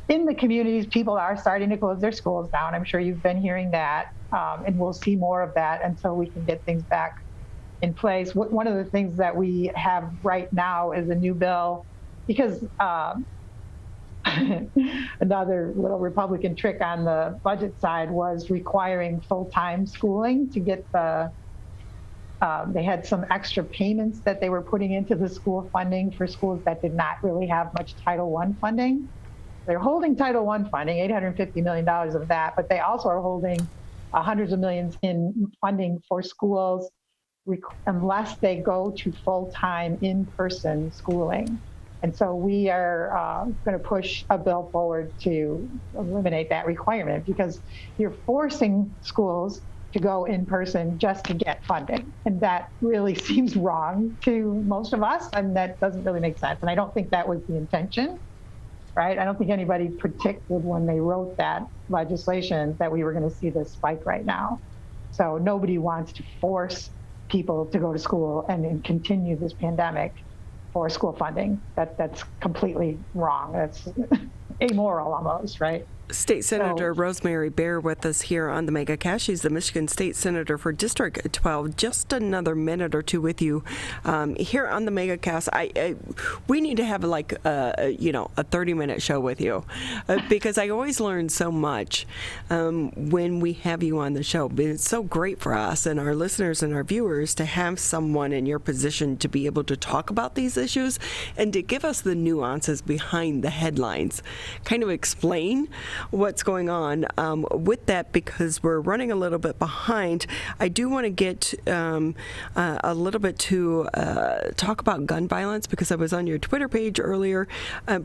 in the communities, people are starting to close their schools down. I'm sure you've been hearing that. And we'll see more of that until we can get things back in place. One of the things that we have right now is a new bill, because another little Republican trick on the budget side was requiring full-time schooling to get they had some extra payments that they were putting into the school funding for schools that did not really have much Title I funding. They're holding Title I funding, $850 million of that, but they also are holding hundreds of millions in funding for schools unless they go to full-time in-person schooling. And so we are going to push a bill forward to eliminate that requirement, because you're forcing schools to go in person just to get funding. And that really seems wrong to most of us, and that doesn't really make sense. And I don't think that was the intention, right? I don't think anybody predicted when they wrote that legislation that we were going to see this spike right now. So nobody wants to force people to go to school and continue this pandemic for school funding. That's completely wrong. That's amoral almost, right? State Senator Rosemary Bayer with us here on the Megacast. She's the Michigan State Senator for District 12. Just another minute or two with you here on the Megacast. We need to have like a 30-minute show with you because I always learn so much when we have you on the show. But it's so great for us and our listeners and our viewers to have someone in your position to be able to talk about these issues and to give us the nuances behind the headlines, kind of explain what's going on with that, because we're running a little bit behind. I do want to get a little bit to talk about gun violence, because I was on your Twitter page earlier.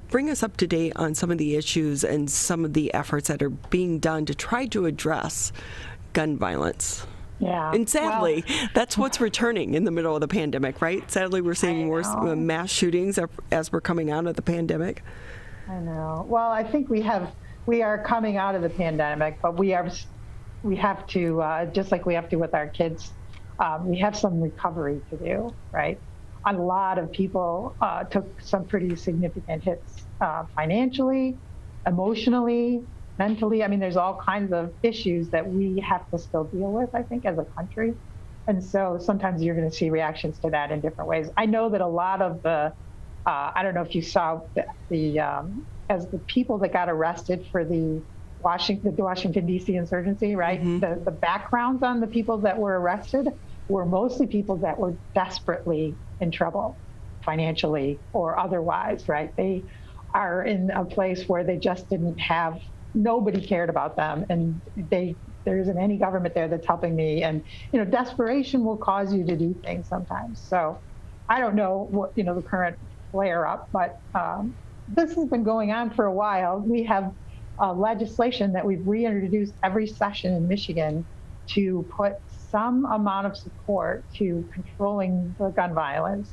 Bring us up to date on some of the issues and some of the efforts that are being done to try to address gun violence. Yeah. And sadly, that's what's returning in the middle of the pandemic, right? Sadly, we're seeing more mass shootings as we're coming out of the pandemic. I know. Well, I think we are coming out of the pandemic, but we have to, just like we have to with our kids, we have some recovery to do, right? A lot of people took some pretty significant hits financially, emotionally, mentally. I mean, there's all kinds of issues that we have to still deal with, I think, as a country. And so sometimes you're going to see reactions to that in different ways. I know that a lot of the, I don't know if you saw as the people that got arrested for the Washington, D.C. insurgency, right? Mm-hmm. The backgrounds on the people that were arrested were mostly people that were desperately in trouble financially or otherwise, right? They are in a place where they just didn't have, nobody cared about them, and there isn't any government there that's helping me. And, desperation will cause you to do things sometimes. So I don't know what, the current flare up, but this has been going on for a while. We have legislation that we've reintroduced every session in Michigan to put some amount of support to controlling the gun violence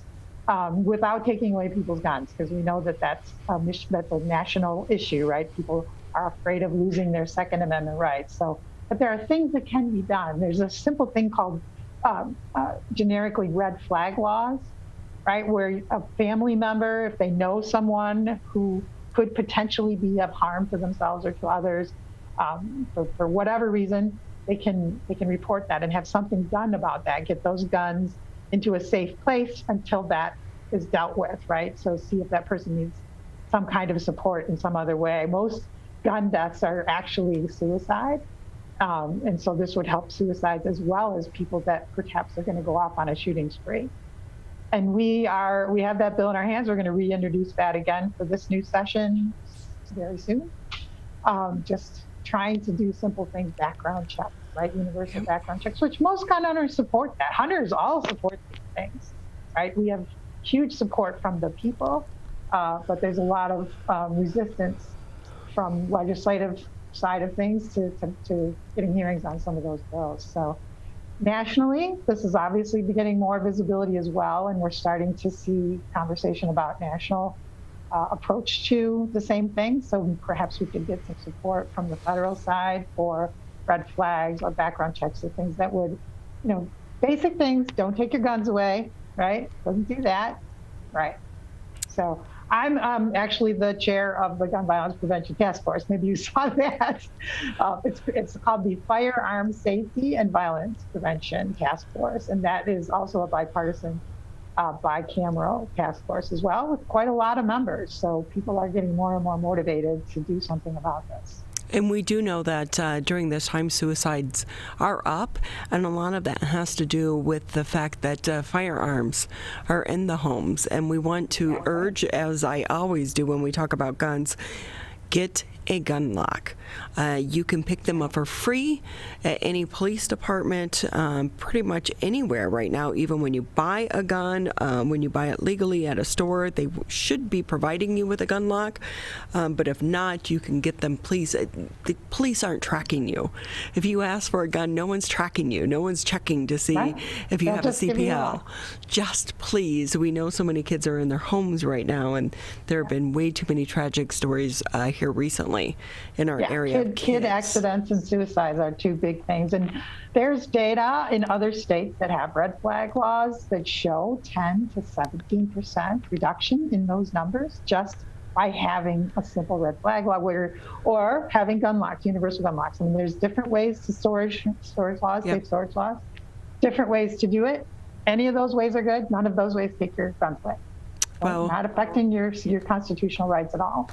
without taking away people's guns, because we know that that's a national issue, right? People are afraid of losing their Second Amendment rights. So, but there are things that can be done. There's a simple thing called generically red flag laws, right? Where a family member, if they know someone who could potentially be of harm to themselves or to others, for whatever reason, they can report that and have something done about that. Get those guns into a safe place until that is dealt with, right? So see if that person needs some kind of support in some other way. Most gun deaths are actually suicide. And so this would help suicides as well as people that perhaps are going to go off on a shooting spree. And we have that bill in our hands. We're going to reintroduce that again for this new session very soon. Just trying to do simple things, background checks, right? Universal background checks, which most gun owners support that. Hunters all support these things, right? We have huge support from the people, but there's a lot of resistance from legislative side of things to getting hearings on some of those bills. So nationally, this is obviously getting more visibility as well, and we're starting to see conversation about national approach to the same thing. So perhaps we could get some support from the federal side for red flags or background checks or things that would, basic things. Don't take your guns away, right? Doesn't do that, right? So I'm actually the chair of the Gun Violence Prevention Task Force. Maybe you saw that. It's called the Firearms Safety and Violence Prevention Task Force, and that is also a bipartisan, bicameral task force as well, with quite a lot of members. So people are getting more and more motivated to do something about this. And we do know that during this time, suicides are up, and a lot of that has to do with the fact that firearms are in the homes. And we want to urge, as I always do when we talk about guns, get a gun lock. You can pick them up for free at any police department, pretty much anywhere right now. Even when you buy a gun, when you buy it legally at a store, they should be providing you with a gun lock. But if not, you can get them. Please, the police aren't tracking you. If you ask for a gun, no one's tracking you. No one's checking to see if you have a CPL. Just please. We know so many kids are in their homes right now, and there have been way too many tragic stories here recently in our area. Kid accidents and suicides are two big things. And there's data in other states that have red flag laws that show 10 to 17% reduction in those numbers just by having a simple red flag law or having gun locks, universal gun locks. I mean, there's different ways to storage laws, safe storage laws, different ways to do it. Any of those ways are good. None of those ways take your guns away. Well, not affecting your constitutional rights at all.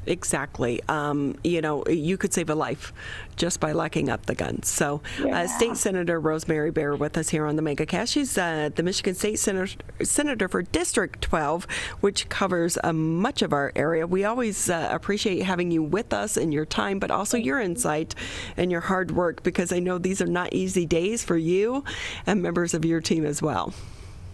Exactly. You could save a life just by locking up the guns. So State Senator Rosemary Bayer with us here on the Megacast. She's the Michigan State Senator for District 12, which covers much of our area. We always appreciate having you with us and your time, but also your insight and your hard work, because I know these are not easy days for you and members of your team as well.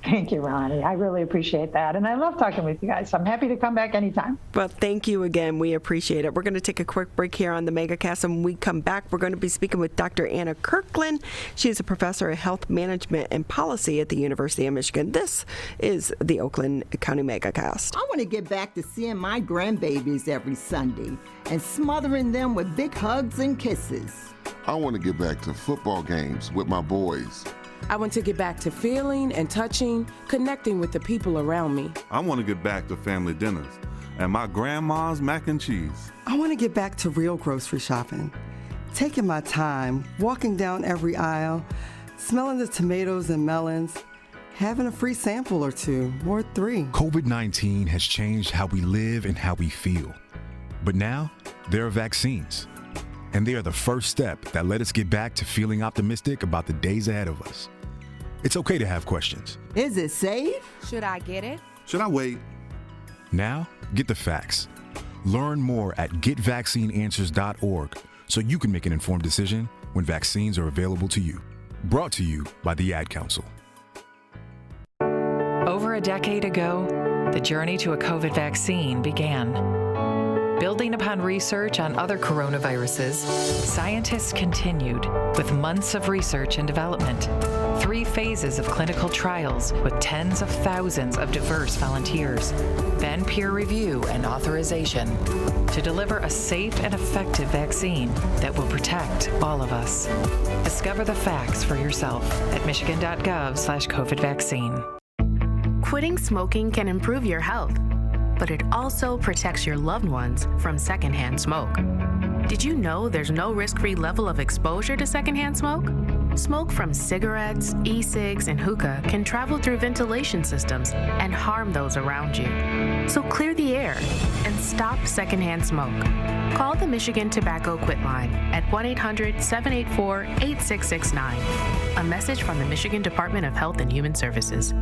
Thank you, Ronnie. I really appreciate that. And I love talking with you guys. So I'm happy to come back anytime. Well, thank you again. We appreciate it. We're going to take a quick break here on the Megacast. And when we come back, we're going to be speaking with Dr. Anna Kirkland. She's a professor of health management and policy at the University of Michigan. This is the Oakland County Megacast. I want to get back to seeing my grandbabies every Sunday and smothering them with big hugs and kisses. I want to get back to football games with my boys. I want to get back to feeling and touching, connecting with the people around me. I want to get back to family dinners and my grandma's mac and cheese. I want to get back to real grocery shopping, taking my time, walking down every aisle, smelling the tomatoes and melons, having a free sample or two, or 3. COVID-19 has changed how we live and how we feel. But now, there are vaccines. And they are the first step that let us get back to feeling optimistic about the days ahead of us. It's okay to have questions. Is it safe? Should I get it? Should I wait? Now, get the facts. Learn more at getvaccineanswers.org so you can make an informed decision when vaccines are available to you. Brought to you by the Ad Council. Over a decade ago, the journey to a COVID vaccine began. Building upon research on other coronaviruses, scientists continued with months of research and development, 3 phases of clinical trials with tens of thousands of diverse volunteers, then peer review and authorization to deliver a safe and effective vaccine that will protect all of us. Discover the facts for yourself at michigan.gov/COVID vaccine. Quitting smoking can improve your health, but it also protects your loved ones from secondhand smoke. Did you know there's no risk-free level of exposure to secondhand smoke? Smoke from cigarettes, e-cigs, and hookah can travel through ventilation systems and harm those around you. So clear the air and stop secondhand smoke. Call the Michigan Tobacco Quit Line at 1-800-784-8669. A message from the Michigan Department of Health and Human Services.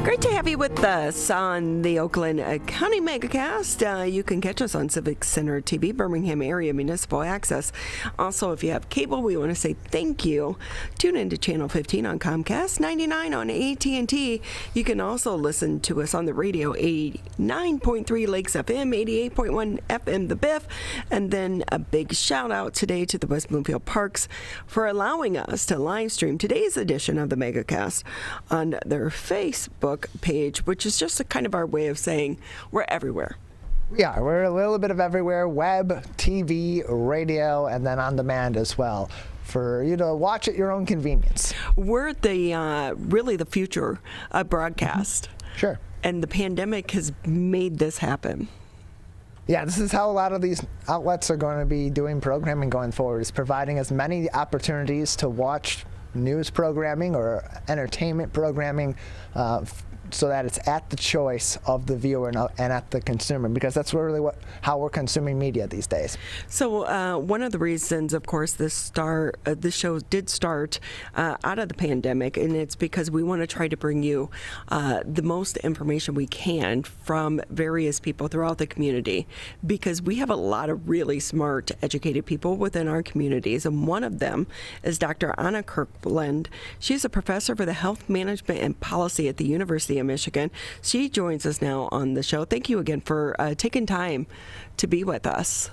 Great to have you with us on the Oakland County Megacast. You can catch us on Civic Center TV, Birmingham Area Municipal Access. Also, if you have cable, we want to say thank you. Tune in to Channel 15 on Comcast, 99 on AT&T. You can also listen to us on the radio, 89.3 Lakes FM, 88.1 FM The Biff. And then a big shout out today to the West Bloomfield Parks for allowing us to live stream today's edition of the Megacast on their Facebook page, which is just a kind of our way of saying we're everywhere. Yeah, we're a little bit of everywhere, web, TV, radio, and then on demand as well, for you to watch at your own convenience. We're the really the future of broadcast. Sure. And the pandemic has made this happen. Yeah, this is how a lot of these outlets are going to be doing programming going forward, is providing as many opportunities to watch news programming or entertainment programming so that it's at the choice of the viewer and at the consumer, because that's really how we're consuming media these days. So one of the reasons, of course, this show did start out of the pandemic, and it's because we want to try to bring you the most information we can from various people throughout the community, because we have a lot of really smart, educated people within our communities, and one of them is Dr. Anna Kirkland. She's a professor for the health management and policy at the University of Michigan. She joins us now on the show. Thank you again for taking time to be with us.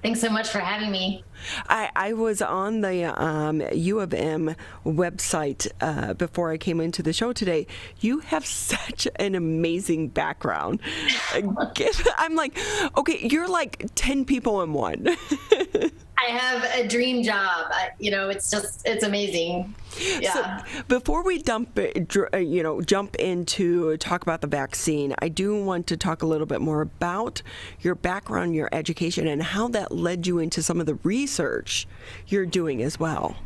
Thanks so much for having me. I was on the U of M website before I came into the show today. You have such an amazing background. I'm like, okay, you're like 10 people in one. I have a dream job. It's amazing. Yeah. So before we jump into talk about the vaccine, I do want to talk a little bit more about your background, your education, and how that led you into some of the research you're doing as well.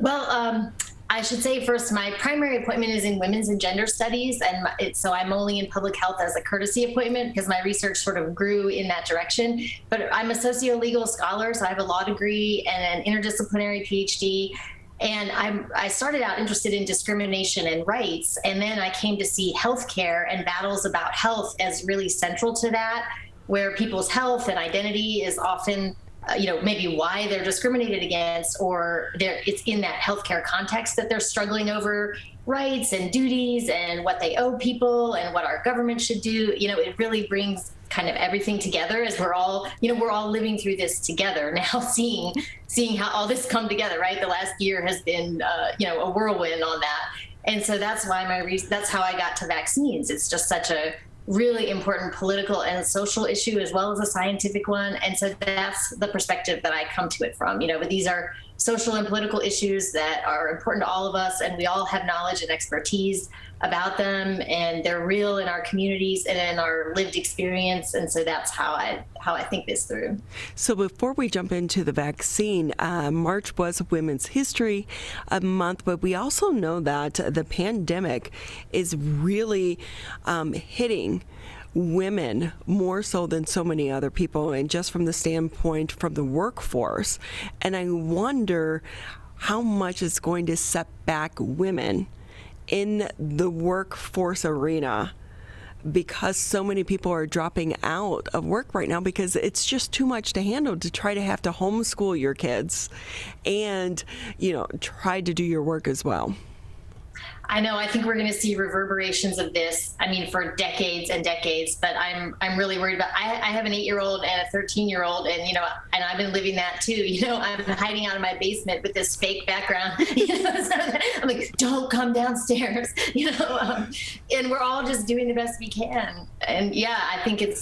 Well, I should say first, my primary appointment is in women's and gender studies, and so I'm only in public health as a courtesy appointment because my research sort of grew in that direction. But I'm a socio-legal scholar, so I have a law degree and an interdisciplinary Ph.D. And I started out interested in discrimination and rights, and then I came to see healthcare and battles about health as really central to that, where people's health and identity is often maybe why they're discriminated against, or it's in that healthcare context that they're struggling over rights and duties and what they owe people and what our government should do. It really brings kind of everything together as we're all living through this together now, seeing how all this come together, right? The last year has been, a whirlwind on that. And so that's why that's how I got to vaccines. It's just such a really important political and social issue as well as a scientific one. And so that's the perspective that I come to it from. But these are social and political issues that are important to all of us, and we all have knowledge and expertise about them, and they're real in our communities and in our lived experience. And so that's how I think this through. So before we jump into the vaccine, March was Women's History Month, but we also know that the pandemic is really hitting women more so than so many other people, and just from the standpoint from the workforce. And I wonder how much it's going to set back women in the workforce arena, because so many people are dropping out of work right now because it's just too much to handle to try to have to homeschool your kids and try to do your work as well. I know. I think we're going to see reverberations of this. I mean, for decades and decades. But I'm really worried about. I have an 8-year-old and a 13-year-old, and and I've been living that too. I'm hiding out in my basement with this fake background. So I'm like, don't come downstairs. And we're all just doing the best we can. And yeah, I think it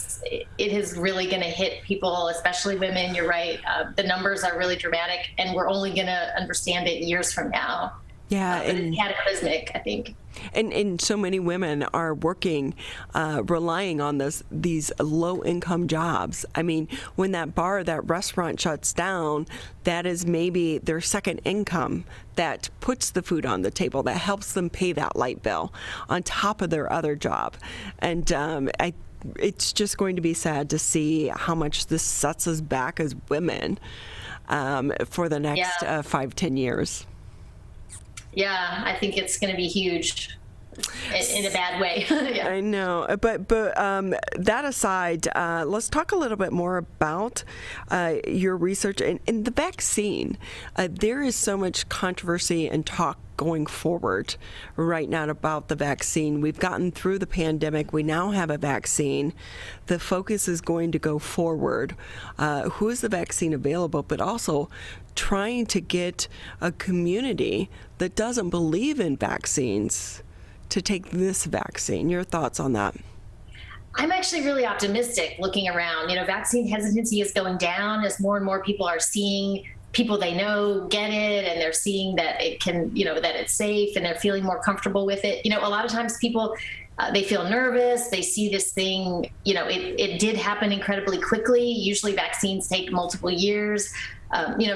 is really going to hit people, especially women. You're right. The numbers are really dramatic, and we're only going to understand it years from now. Yeah, but it's cataclysmic, I think. And so many women are working, relying on these low-income jobs. I mean, when that bar, that restaurant shuts down, that is maybe their second income that puts the food on the table, that helps them pay that light bill on top of their other job. And it's just going to be sad to see how much this sets us back as women for the next 5-10 years. Yeah, I think it's going to be huge in a bad way. Yeah. I know. But that aside, let's talk a little bit more about your research and the vaccine. There is so much controversy and talk going forward right now about the vaccine. We've gotten through the pandemic. We now have a vaccine. The focus is going to go forward. Who is the vaccine available, but also trying to get a community that doesn't believe in vaccines to take this vaccine. Your thoughts on that? I'm actually really optimistic looking around. Vaccine hesitancy is going down as more and more people are seeing people they know get it, and they're seeing that it can, that it's safe, and they're feeling more comfortable with it. A lot of times people, they feel nervous. They see this thing, it did happen incredibly quickly. Usually vaccines take multiple years.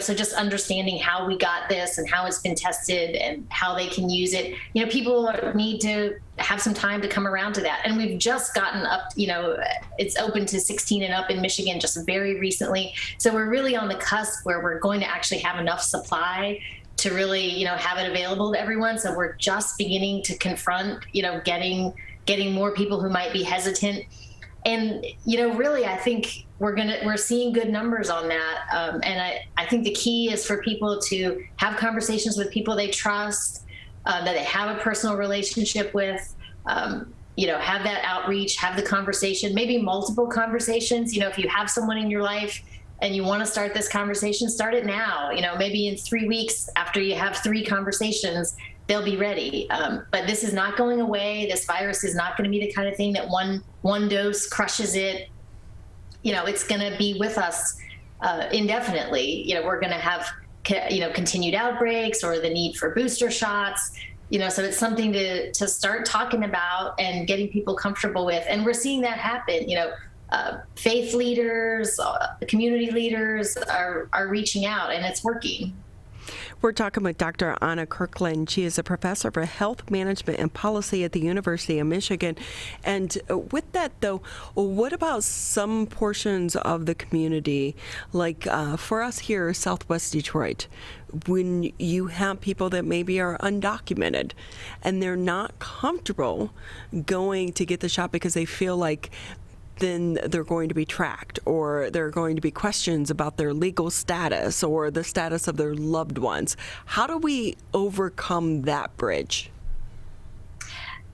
So just understanding how we got this and how it's been tested and how they can use it. People need to have some time to come around to that. And we've just gotten up, it's open to 16 and up in Michigan just very recently. So we're really on the cusp where we're going to actually have enough supply to really, have it available to everyone. So we're just beginning to confront, getting more people who might be hesitant. And, really, I think we're seeing good numbers on that. And I think the key is for people to have conversations with people they trust, that they have a personal relationship with, have that outreach, have the conversation, maybe multiple conversations. If you have someone in your life and you want to start this conversation, start it now. Maybe in 3 weeks after you have 3 conversations, they'll be ready. But this is not going away. This virus is not going to be the kind of thing that one dose crushes it. It's going to be with us indefinitely. We're going to have, continued outbreaks or the need for booster shots. So it's something to start talking about and getting people comfortable with. And we're seeing that happen. Faith leaders, community leaders are reaching out, and it's working. We're talking with Dr. Anna Kirkland. She is a professor for health management and policy at the University of Michigan. And with that, though, what about some portions of the community, like for us here, Southwest Detroit, when you have people that maybe are undocumented and they're not comfortable going to get the shot because they feel like then they're going to be tracked, or there are going to be questions about their legal status or the status of their loved ones. How do we overcome that bridge?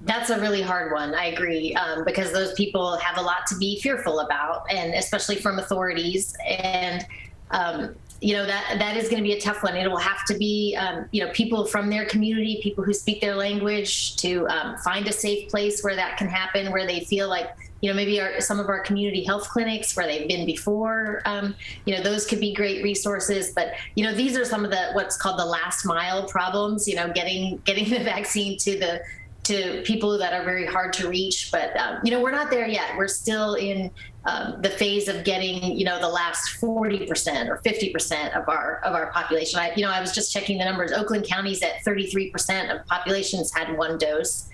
That's a really hard one. I agree, because those people have a lot to be fearful about, and especially from authorities. And that is going to be a tough one. It will have to be, people from their community, people who speak their language, to find a safe place where that can happen, where they feel like, maybe some of our community health clinics where they've been before, those could be great resources. But, these are some of what's called the last mile problems, getting the vaccine to people that are very hard to reach. But, we're not there yet. We're still in the phase of getting, the last 40% or 50% of our population. I was just checking the numbers. Oakland County's at 33% of populations had 1 dose.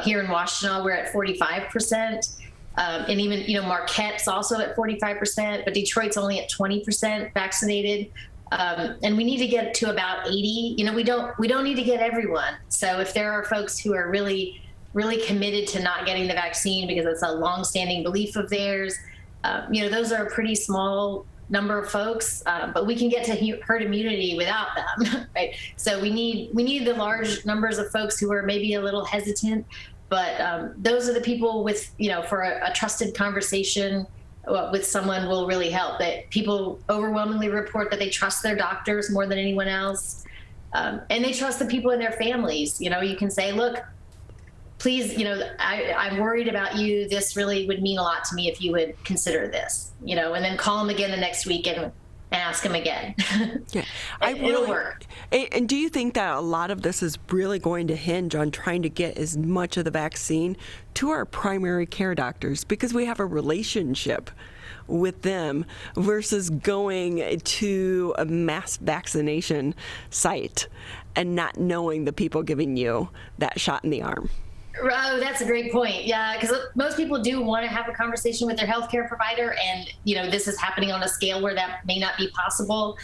Here in Washtenaw, we're at 45%. And even, Marquette's also at 45%, but Detroit's only at 20% vaccinated. And we need to get to about 80. We don't need to get everyone. So if there are folks who are really, really committed to not getting the vaccine because it's a longstanding belief of theirs, those are a pretty small number of folks, but we can get to herd immunity without them, right? So we need the large numbers of folks who are maybe a little hesitant, but those are the people with, for a trusted conversation with someone will really help. That people overwhelmingly report that they trust their doctors more than anyone else, and they trust the people in their families. You can say, look, please, I'm worried about you. This really would mean a lot to me if you would consider this, and then call them again the next week and ask them again. Yeah, it'll work. And do you think that a lot of this is really going to hinge on trying to get as much of the vaccine to our primary care doctors, because we have a relationship with them versus going to a mass vaccination site and not knowing the people giving you that shot in the arm? Oh, that's a great point. Yeah, because most people do want to have a conversation with their healthcare provider, and this is happening on a scale where that may not be possible.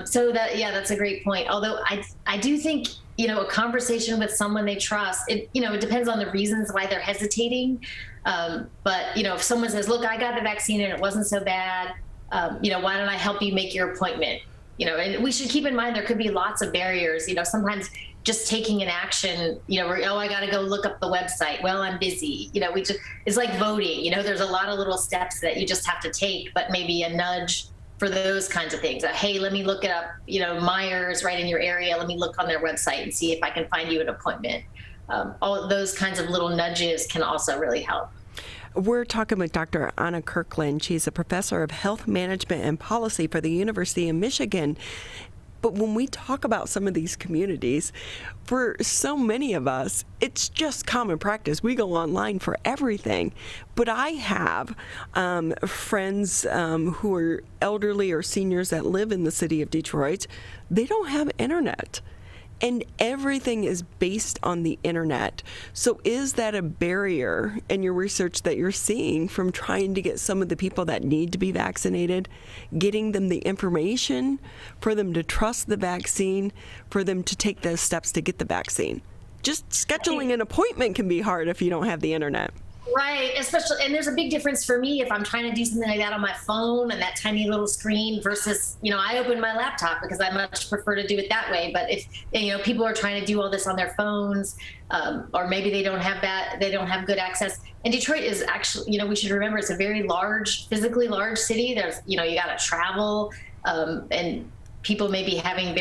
So that's a great point. Although I do think a conversation with someone they trust, it depends on the reasons why they're hesitating. But if someone says, "Look, I got the vaccine and it wasn't so bad," why don't I help you make your appointment? And we should keep in mind there could be lots of barriers. Sometimes just taking an action, I got to go look up the website. Well, I'm busy. It's like voting. There's a lot of little steps that you just have to take, but maybe a nudge for those kinds of things. Hey, let me look it up. Myers right in your area. Let me look on their website and see if I can find you an appointment. All of those kinds of little nudges can also really help. We're talking with Dr. Anna Kirkland. She's a professor of health management and policy for the University of Michigan. But when we talk about some of these communities, for so many of us, it's just common practice. We go online for everything. But I have friends who are elderly or seniors that live in the city of Detroit. They don't have internet. And everything is based on the internet. So is that a barrier in your research that you're seeing from trying to get some of the people that need to be vaccinated, getting them the information for them to trust the vaccine, for them to take those steps to get the vaccine? Just scheduling an appointment can be hard if you don't have the internet. Right, especially, and there's a big difference for me if I'm trying to do something like that on my phone and that tiny little screen versus, I open my laptop because I much prefer to do it that way. But if, people are trying to do all this on their phones, or maybe they don't have good access. And Detroit is actually, we should remember it's a very physically large city. There's, you got to travel, and people may be having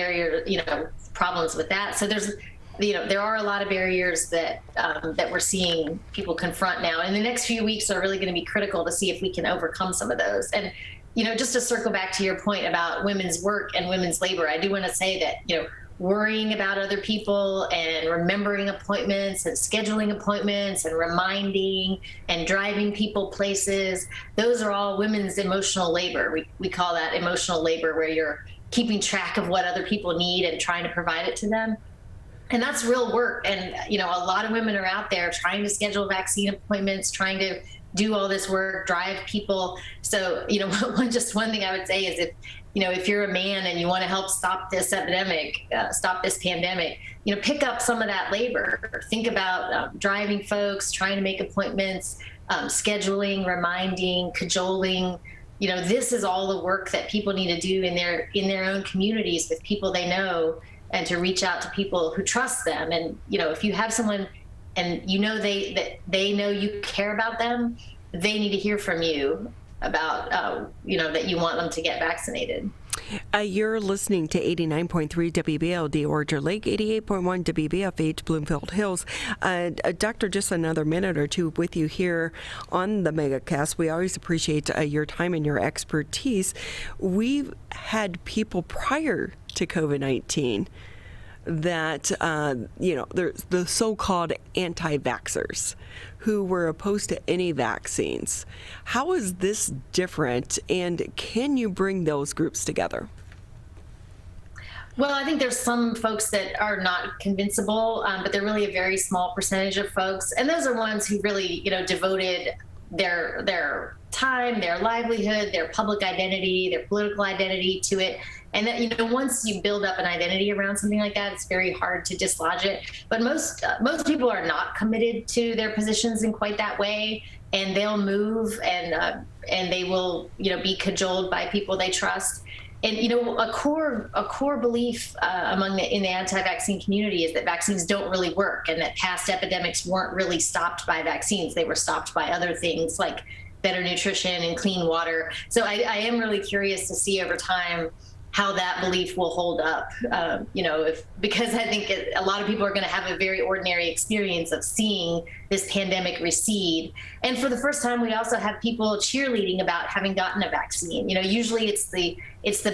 problems with that. So there are a lot of barriers that we're seeing people confront now. And the next few weeks are really going to be critical to see if we can overcome some of those. And, just to circle back to your point about women's work and women's labor, I do want to say that, worrying about other people and remembering appointments and scheduling appointments and reminding and driving people places, those are all women's emotional labor. We call that emotional labor, where you're keeping track of what other people need and trying to provide it to them. And that's real work. And, a lot of women are out there trying to schedule vaccine appointments, trying to do all this work, drive people. So, just one thing I would say is if you're a man and you want to help stop this epidemic, stop this pandemic, pick up some of that labor. Think about driving folks, trying to make appointments, scheduling, reminding, cajoling. This is all the work that people need to do in their own communities with people they know, and to reach out to people who trust them. And, if you have someone and they know you care about them, they need to hear from you about, that you want them to get vaccinated. You're listening to 89.3 WBLD Orchard Lake, 88.1 WBFH Bloomfield Hills. Doctor, just another minute or two with you here on the Megacast. We always appreciate your time and your expertise. We've had people prior to COVID-19 that, there's the so-called anti-vaxxers who were opposed to any vaccines. How is this different, and can you bring those groups together? Well, I think there's some folks that are not convincible, but they're really a very small percentage of folks. And those are ones who really, devoted their time, their livelihood, their public identity, their political identity to it. And that, once you build up an identity around something like that, it's very hard to dislodge it. But most people are not committed to their positions in quite that way. and they'll move and they will, be cajoled by people they trust. And a core belief in the anti-vaccine community is that vaccines don't really work, and that past epidemics weren't really stopped by vaccines. They were stopped by other things like better nutrition and clean water. So I am really curious to see over time how that belief will hold up, because I think a lot of people are going to have a very ordinary experience of seeing this pandemic recede. And for the first time, we also have people cheerleading about having gotten a vaccine. Usually it's the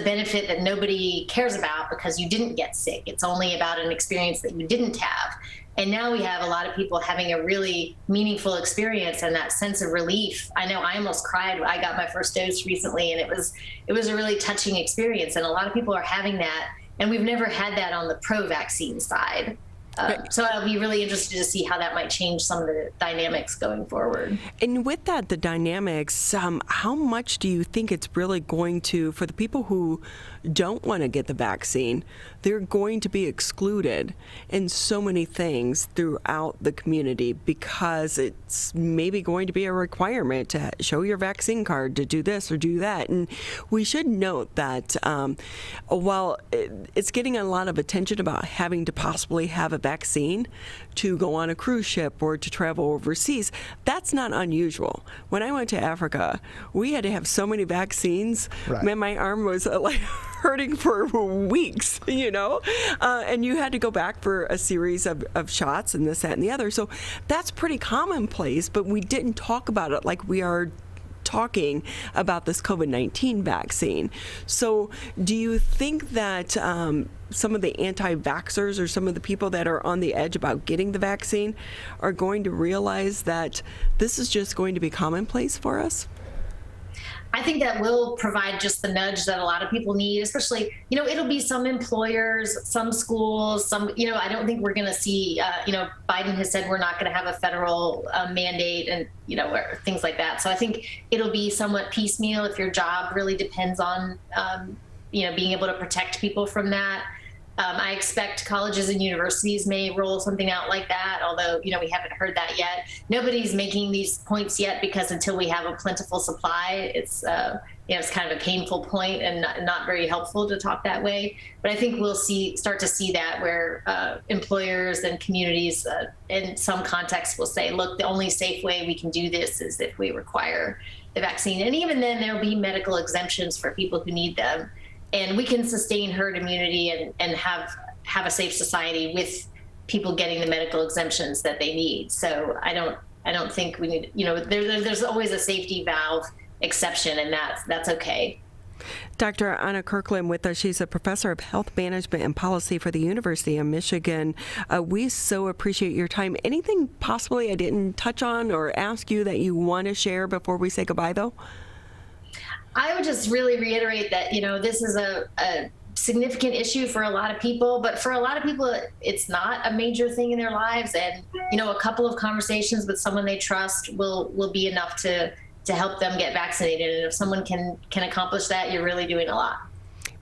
benefit that nobody cares about because you didn't get sick. It's only about an experience that you didn't have. And now we have a lot of people having a really meaningful experience and that sense of relief. I know I almost cried when I got my first dose recently, and it was a really touching experience. And a lot of people are having that, and we've never had that on the pro-vaccine side. So I'll be really interested to see how that might change some of the dynamics going forward. And with that, the dynamics, how much do you think it's really going to, for the people who don't want to get the vaccine, they're going to be excluded in so many things throughout the community because it's maybe going to be a requirement to show your vaccine card to do this or do that. And we should note that while it's getting a lot of attention about having to possibly have a vaccine to go on a cruise ship or to travel overseas, that's not unusual. When I went to Africa, we had to have so many vaccines. Right. Man, my arm was like hurting for weeks, and you had to go back for a series of shots and this, that, and the other. So that's pretty commonplace, but we didn't talk about it like we are talking about this COVID-19 vaccine. So do you think that some of the anti-vaxxers or some of the people that are on the edge about getting the vaccine are going to realize that this is just going to be commonplace for us? I think that will provide just the nudge that a lot of people need, especially, it'll be some employers, some schools, I don't think we're going to see, Biden has said we're not going to have a federal mandate and, or things like that. So I think it'll be somewhat piecemeal if your job really depends on, being able to protect people from that. I expect colleges and universities may roll something out like that, although, we haven't heard that yet. Nobody's making these points yet because until we have a plentiful supply, it's kind of a painful point and not very helpful to talk that way. But I think we'll start to see that where employers and communities in some contexts will say, look, the only safe way we can do this is if we require the vaccine. And even then there'll be medical exemptions for people who need them. And we can sustain herd immunity and have a safe society with people getting the medical exemptions that they need. So I don't think we need, there's always a safety valve exception, and that's okay. Dr. Anna Kirkland with us. She's a professor of health management and policy for the University of Michigan. We so appreciate your time. Anything possibly I didn't touch on or ask you that you want to share before we say goodbye, though? I would just really reiterate that, this is a significant issue for a lot of people, but for a lot of people, it's not a major thing in their lives. And, a couple of conversations with someone they trust will be enough to help them get vaccinated. And if someone can accomplish that, you're really doing a lot.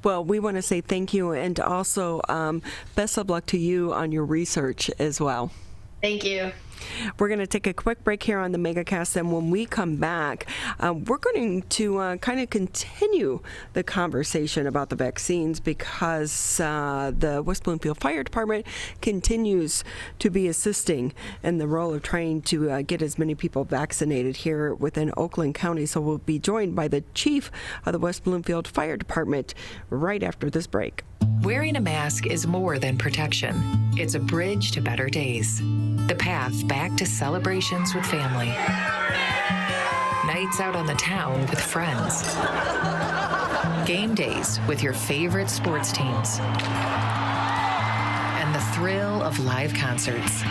Well, we want to say thank you, and also best of luck to you on your research as well. Thank you. We're going to take a quick break here on the Megacast, and when we come back, we're going to kind of continue the conversation about the vaccines because the West Bloomfield Fire Department continues to be assisting in the role of trying to get as many people vaccinated here within Oakland County. So we'll be joined by the chief of the West Bloomfield Fire Department right after this break. Wearing a mask is more than protection. It's a bridge to better days. The path back to celebrations with family. Nights out on the town with friends. Game days with your favorite sports teams. And the thrill of live concerts.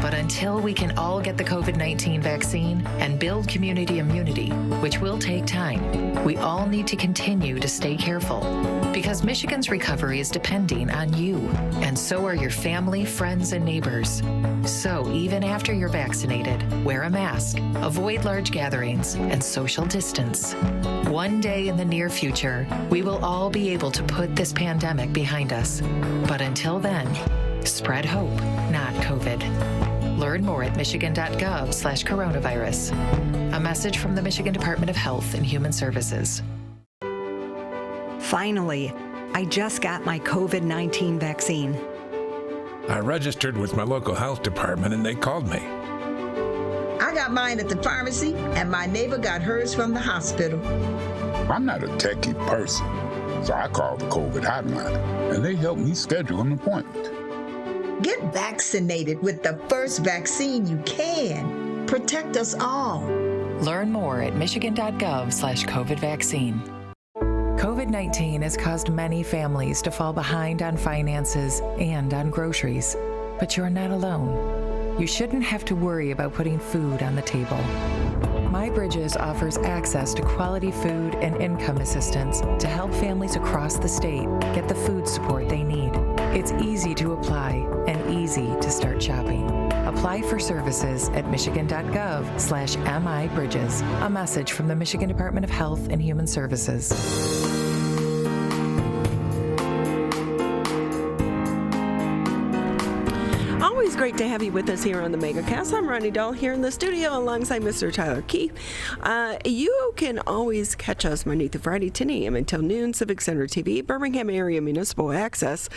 But until we can all get the COVID-19 vaccine and build community immunity, which will take time, we all need to continue to stay careful. Because Michigan's recovery is depending on you, and so are your family, friends, and neighbors. So even after you're vaccinated, wear a mask, avoid large gatherings, and social distance. One day in the near future, we will all be able to put this pandemic behind us. But until then, spread hope, not COVID. Learn more at michigan.gov/coronavirus. A message from the Michigan Department of Health and Human Services. Finally, I just got my COVID-19 vaccine. I registered with my local health department and they called me. I got mine at the pharmacy, and my neighbor got hers from the hospital. I'm not a techie person, so I called the COVID hotline, and they helped me schedule an appointment. Get vaccinated with the first vaccine you can. Protect us all. Learn more at michigan.gov/COVID vaccine. COVID-19 has caused many families to fall behind on finances and on groceries. But you're not alone. You shouldn't have to worry about putting food on the table. My Bridges offers access to quality food and income assistance to help families across the state get the food support they need. It's easy to apply and easy to start shopping. Apply for services at michigan.gov/MIBridges. A message from the Michigan Department of Health and Human Services. Always great to have you with us here on the Megacast. I'm Ronnie Dahl here in the studio alongside Mr. Tyler Keefe. You can always catch us Monday through Friday, 10 a.m. until noon, Civic Center TV, Birmingham Area Municipal Access.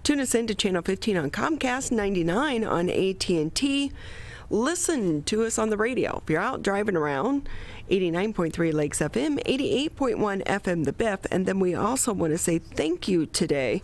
Tune us in to Channel 15 on Comcast, 99 on AT&T. Listen to us on the radio. If you're out driving around, 89.3 Lakes FM, 88.1 FM The Biff. And then we also want to say thank you today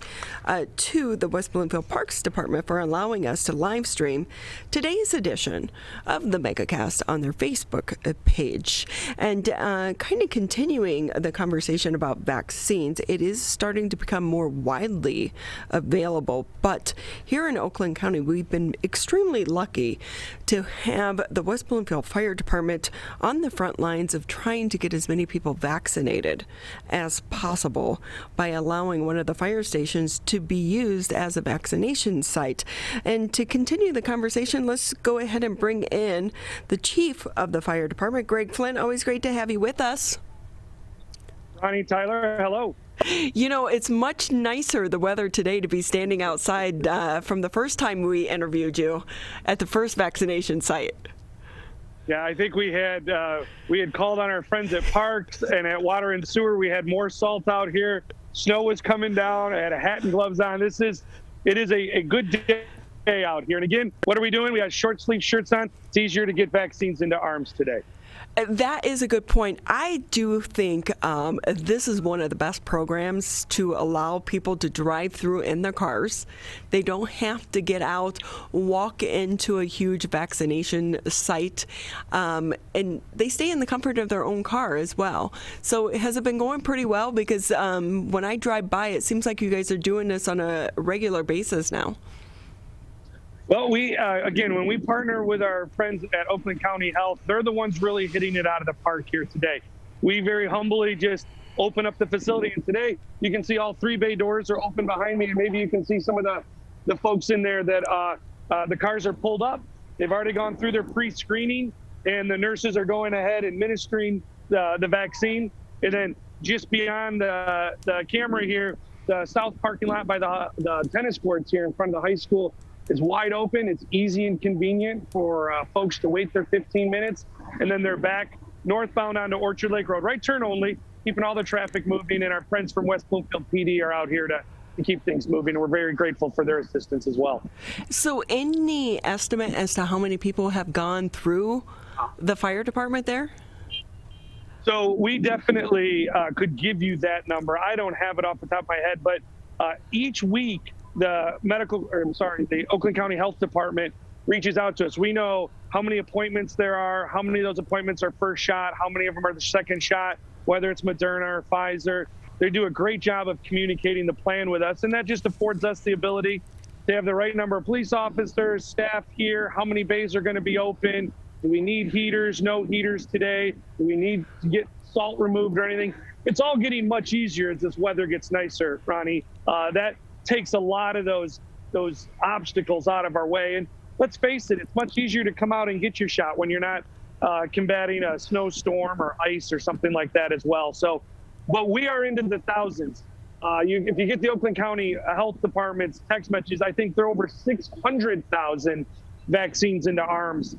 to the West Bloomfield Parks Department for allowing us to live stream today's edition of the Megacast on their Facebook page. And kind of continuing the conversation about vaccines, it is starting to become more widely available. But here in Oakland County, we've been extremely lucky to have the West Bloomfield Fire Department on the front line of trying to get as many people vaccinated as possible by allowing one of the fire stations to be used as a vaccination site. And to continue the conversation, let's go ahead and bring in the chief of the fire department, Greg Flynn. Always great to have you with us. Ronnie, Tyler, hello. You know, it's much nicer, the weather today, to be standing outside from the first time we interviewed you at the first vaccination site. Yeah, I think we had called on our friends at Parks and at Water and Sewer. We had more salt out here. Snow was coming down. I had a hat and gloves on. It is a good day out here. And again, what are we doing? We got short sleeve shirts on. It's easier to get vaccines into arms today. That is a good point. I do think this is one of the best programs to allow people to drive through in their cars. They don't have to get out, walk into a huge vaccination site, and they stay in the comfort of their own car as well. So has it been going pretty well? Because when I drive by, it seems like you guys are doing this on a regular basis now. Well, we, again, when we partner with our friends at Oakland County Health, they're the ones really hitting it out of the park here today. We very humbly just open up the facility, and today you can see all 3 bay doors are open behind me, and maybe you can see some of the folks in there that the cars are pulled up. They've already gone through their pre-screening, and the nurses are going ahead administering the vaccine. And then just beyond the camera here, the south parking lot by the tennis courts here in front of the high school is wide open. It's easy and convenient for folks to wait their 15 minutes. And then they're back northbound onto Orchard Lake Road. Right turn only, keeping all the traffic moving. And our friends from West Bloomfield PD are out here to keep things moving. And we're very grateful for their assistance as well. So any estimate as to how many people have gone through the fire department there? So we definitely could give you that number. I don't have it off the top of my head, but each week, the Oakland County Health Department reaches out to us. We know how many appointments there are, how many of those appointments are first shot, how many of them are the second shot, whether it's Moderna or Pfizer. They do a great job of communicating the plan with us, and that just affords us the ability to have the right number of police officers, staff here, how many bays are going to be open, do we need heaters, no heaters today, do we need to get salt removed or anything. It's all getting much easier as this weather gets nicer, Ronnie. That takes a lot of those obstacles out of our way. And let's face it, it's much easier to come out and get your shot when you're not combating a snowstorm or ice or something like that as well. So, but we are into the thousands. If you get the Oakland County Health Department's text messages, I think they're over 600,000 vaccines into arms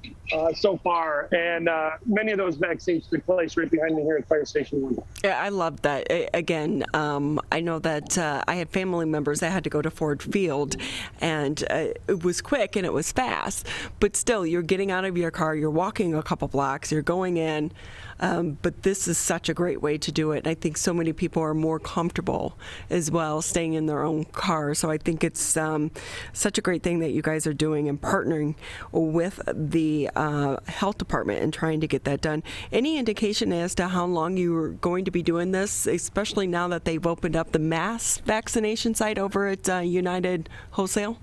so far, and many of those vaccines took place right behind me here at Fire Station 1. Yeah, I love that. Again, I know that I had family members that had to go to Ford Field, and it was quick and it was fast, but still, you're getting out of your car, you're walking a couple blocks, you're going in, but this is such a great way to do it. And I think so many people are more comfortable as well staying in their own car, so I think it's such a great thing that you guys are doing and partnering with the health department and trying to get that done. Any indication as to how long you're going to be doing this, especially now that they've opened up the mass vaccination site over at United Wholesale?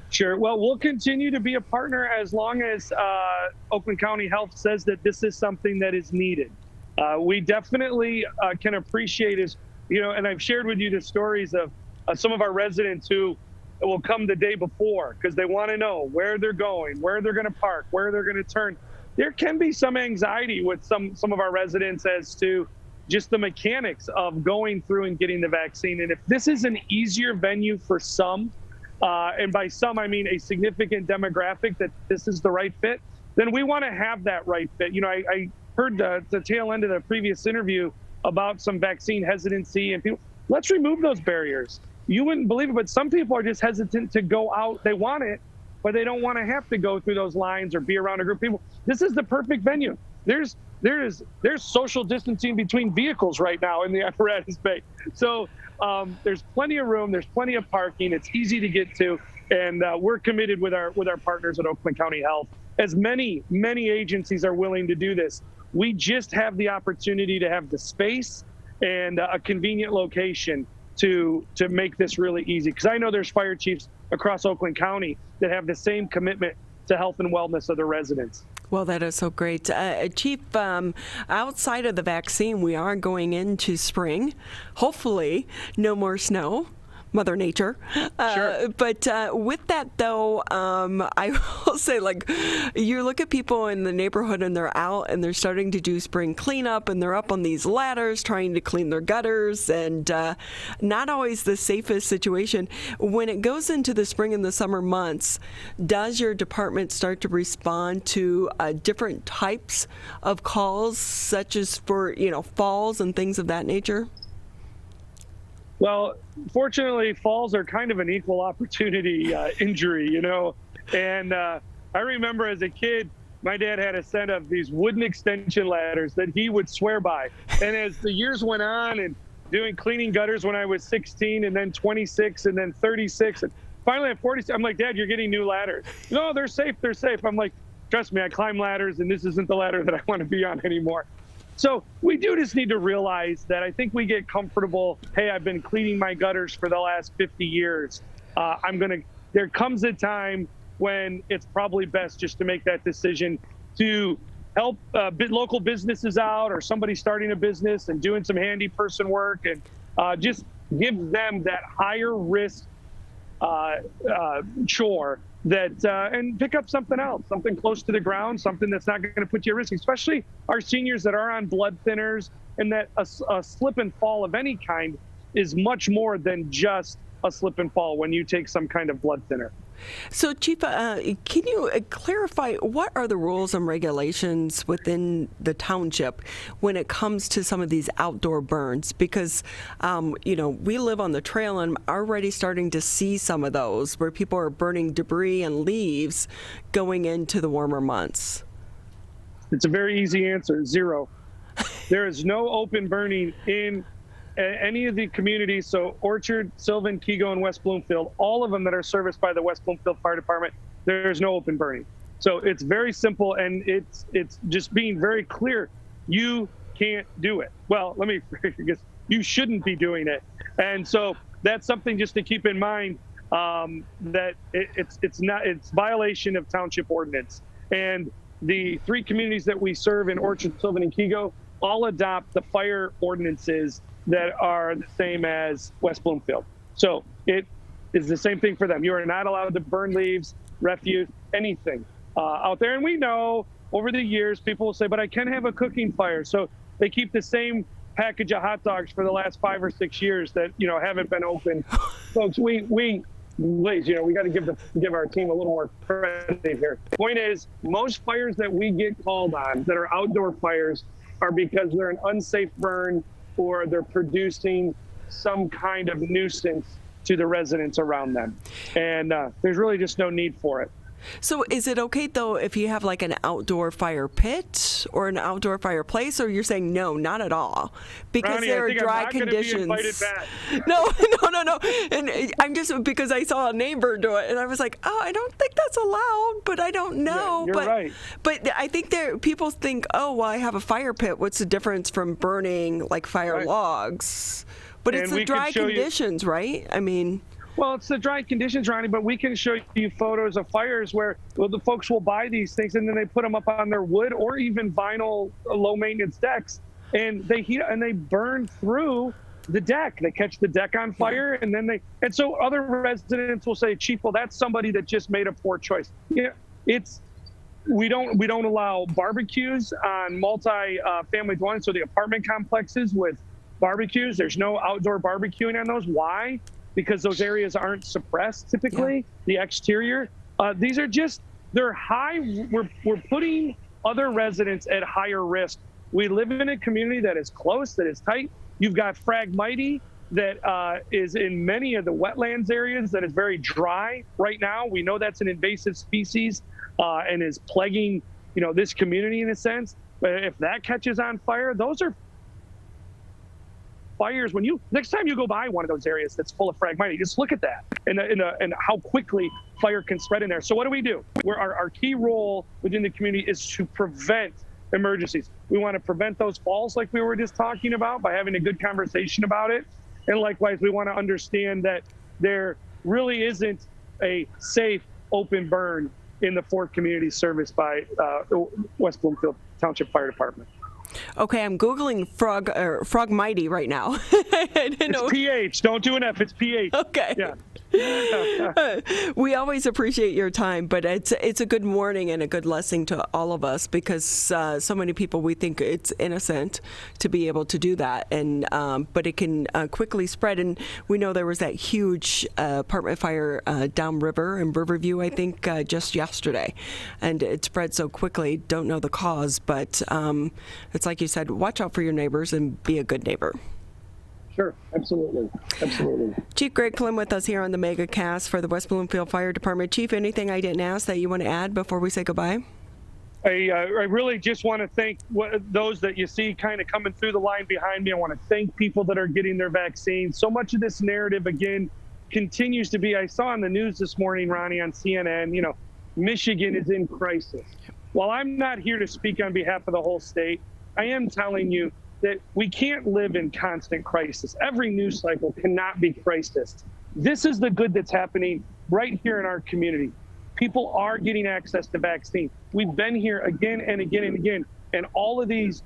Sure. Well, we'll continue to be a partner as long as Oakland County Health says that this is something that is needed. We definitely can appreciate is, and I've shared with you the stories of some of our residents who will come the day before because they want to know where they're going, where they're going to park, where they're going to turn. There can be some anxiety with some of our residents as to just the mechanics of going through and getting the vaccine. And if this is an easier venue for some, and by some I mean a significant demographic that this is the right fit, then we want to have that right fit. I heard the tail end of the previous interview about some vaccine hesitancy, and people, let's remove those barriers. You wouldn't believe it, but some people are just hesitant to go out. They want it, but they don't want to have to go through those lines or be around a group of people. This is the perfect venue. There's social distancing between vehicles right now in the apparatus bay. So there's plenty of room. There's plenty of parking. It's easy to get to, and we're committed with our partners at Oakland County Health. As many agencies are willing to do this, we just have the opportunity to have the space and a convenient location to make this really easy. Because I know there's fire chiefs across Oakland County that have the same commitment to health and wellness of their residents. Well, that is so great. Chief, outside of the vaccine, we are going into spring. Hopefully, no more snow. Mother Nature. Sure. But with that, though, I will say, you look at people in the neighborhood and they're out and they're starting to do spring cleanup and they're up on these ladders trying to clean their gutters, and not always the safest situation. When it goes into the spring and the summer months, does your department start to respond to different types of calls, such as for, falls and things of that nature? Well, fortunately, falls are kind of an equal opportunity injury, And I remember as a kid, my dad had a set of these wooden extension ladders that he would swear by. And as the years went on and cleaning gutters when I was 16 and then 26 and then 36, and finally at 46, I'm like, Dad, you're getting new ladders. No, they're safe. They're safe. I'm like, trust me, I climb ladders and this isn't the ladder that I want to be on anymore. So we do just need to realize that I think we get comfortable. Hey, I've been cleaning my gutters for the last 50 years. There comes a time when it's probably best just to make that decision to help local businesses out, or somebody starting a business and doing some handy person work, and just give them that higher risk chore and pick up something else, something close to the ground, something that's not going to put you at risk, especially our seniors that are on blood thinners, and that a slip and fall of any kind is much more than just a slip and fall when you take some kind of blood thinner. So, Chief, can you clarify what are the rules and regulations within the township when it comes to some of these outdoor burns? Because, we live on the trail and I'm already starting to see some of those where people are burning debris and leaves going into the warmer months. It's a very easy answer, 0. There is no open burning in any of the communities, so Orchard, Sylvan, Kego, and West Bloomfield, all of them that are serviced by the West Bloomfield Fire Department, there's no open burning. So it's very simple, and it's just being very clear. You can't do it. Well, let me guess, you shouldn't be doing it. And so that's something just to keep in mind, that it's violation of township ordinance. And the 3 communities that we serve in Orchard, Sylvan, and Kego all adopt the fire ordinances that are the same as West Bloomfield. So it is the same thing for them. You are not allowed to burn leaves, refuse, anything out there. And we know over the years, people will say, but I can have a cooking fire. So they keep the same package of hot dogs for the last 5 or 6 years that, haven't been open. Folks, we Blaze, we got to give our team a little more credit here. Point is, most fires that we get called on that are outdoor fires are because they're an unsafe burn or they're producing some kind of nuisance to the residents around them. And there's really just no need for it. So is it okay, though, if you have like an outdoor fire pit or an outdoor fireplace, or you're saying no, not at all? Because Ronnie, there I are think dry I'm not conditions. Gonna be invited back. No. And I'm just, because I saw a neighbor do it, and I was like, I don't think that's allowed, but I don't know. Yeah, you're right. But I think people think, well, I have a fire pit. What's the difference from burning like fire logs? But it's the dry conditions, right? I mean... Well, it's the dry conditions, Ronnie, but we can show you photos of fires where the folks will buy these things and then they put them up on their wood or even vinyl low-maintenance decks, and they heat and they burn through the deck. They catch the deck on fire, and then and so other residents will say, Chief, well, that's somebody that just made a poor choice. We don't allow barbecues on multi-family dwellings, so the apartment complexes with barbecues. There's no outdoor barbecuing on those. Why? Because those areas aren't suppressed typically, the exterior. These are they're high. We're putting other residents at higher risk. We live in a community that is close, that is tight. You've got Phragmites that is in many of the wetlands areas that is very dry right now. We know that's an invasive species and is plaguing, this community in a sense. But if that catches on fire, those are fires. Next time you go by one of those areas that's full of Phragmites, just look at that and how quickly fire can spread in there. So what do? Our key role within the community is to prevent emergencies. We want to prevent those falls like we were just talking about by having a good conversation about it. And likewise, we want to understand that there really isn't a safe open burn in the 4 communities serviced by West Bloomfield Township Fire Department. Okay, I'm Googling Phragmites right now. It's PH. Don't do an F. It's PH. Okay. Yeah. We always appreciate your time, but it's a good warning and a good lesson to all of us, because so many people, we think it's innocent to be able to do that, and but it can quickly spread. And we know there was that huge apartment fire downriver in Riverview, I think, just yesterday, and it spread so quickly. Don't know the cause, but it's like you said, watch out for your neighbors and be a good neighbor. Sure, absolutely. Chief Greg Flynn with us here on the Megacast for the West Bloomfield Fire Department. Chief, anything I didn't ask that you want to add before we say goodbye? I really just want to thank those that you see kind of coming through the line behind me. I want to thank people that are getting their vaccine. So much of this narrative, again, continues to be, I saw on the news this morning, Ronnie, on CNN, Michigan is in crisis. While I'm not here to speak on behalf of the whole state, I am telling you that we can't live in constant crisis. Every news cycle cannot be crisis. This is the good that's happening right here in our community. People are getting access to vaccine. We've been here again and again and again, and all of these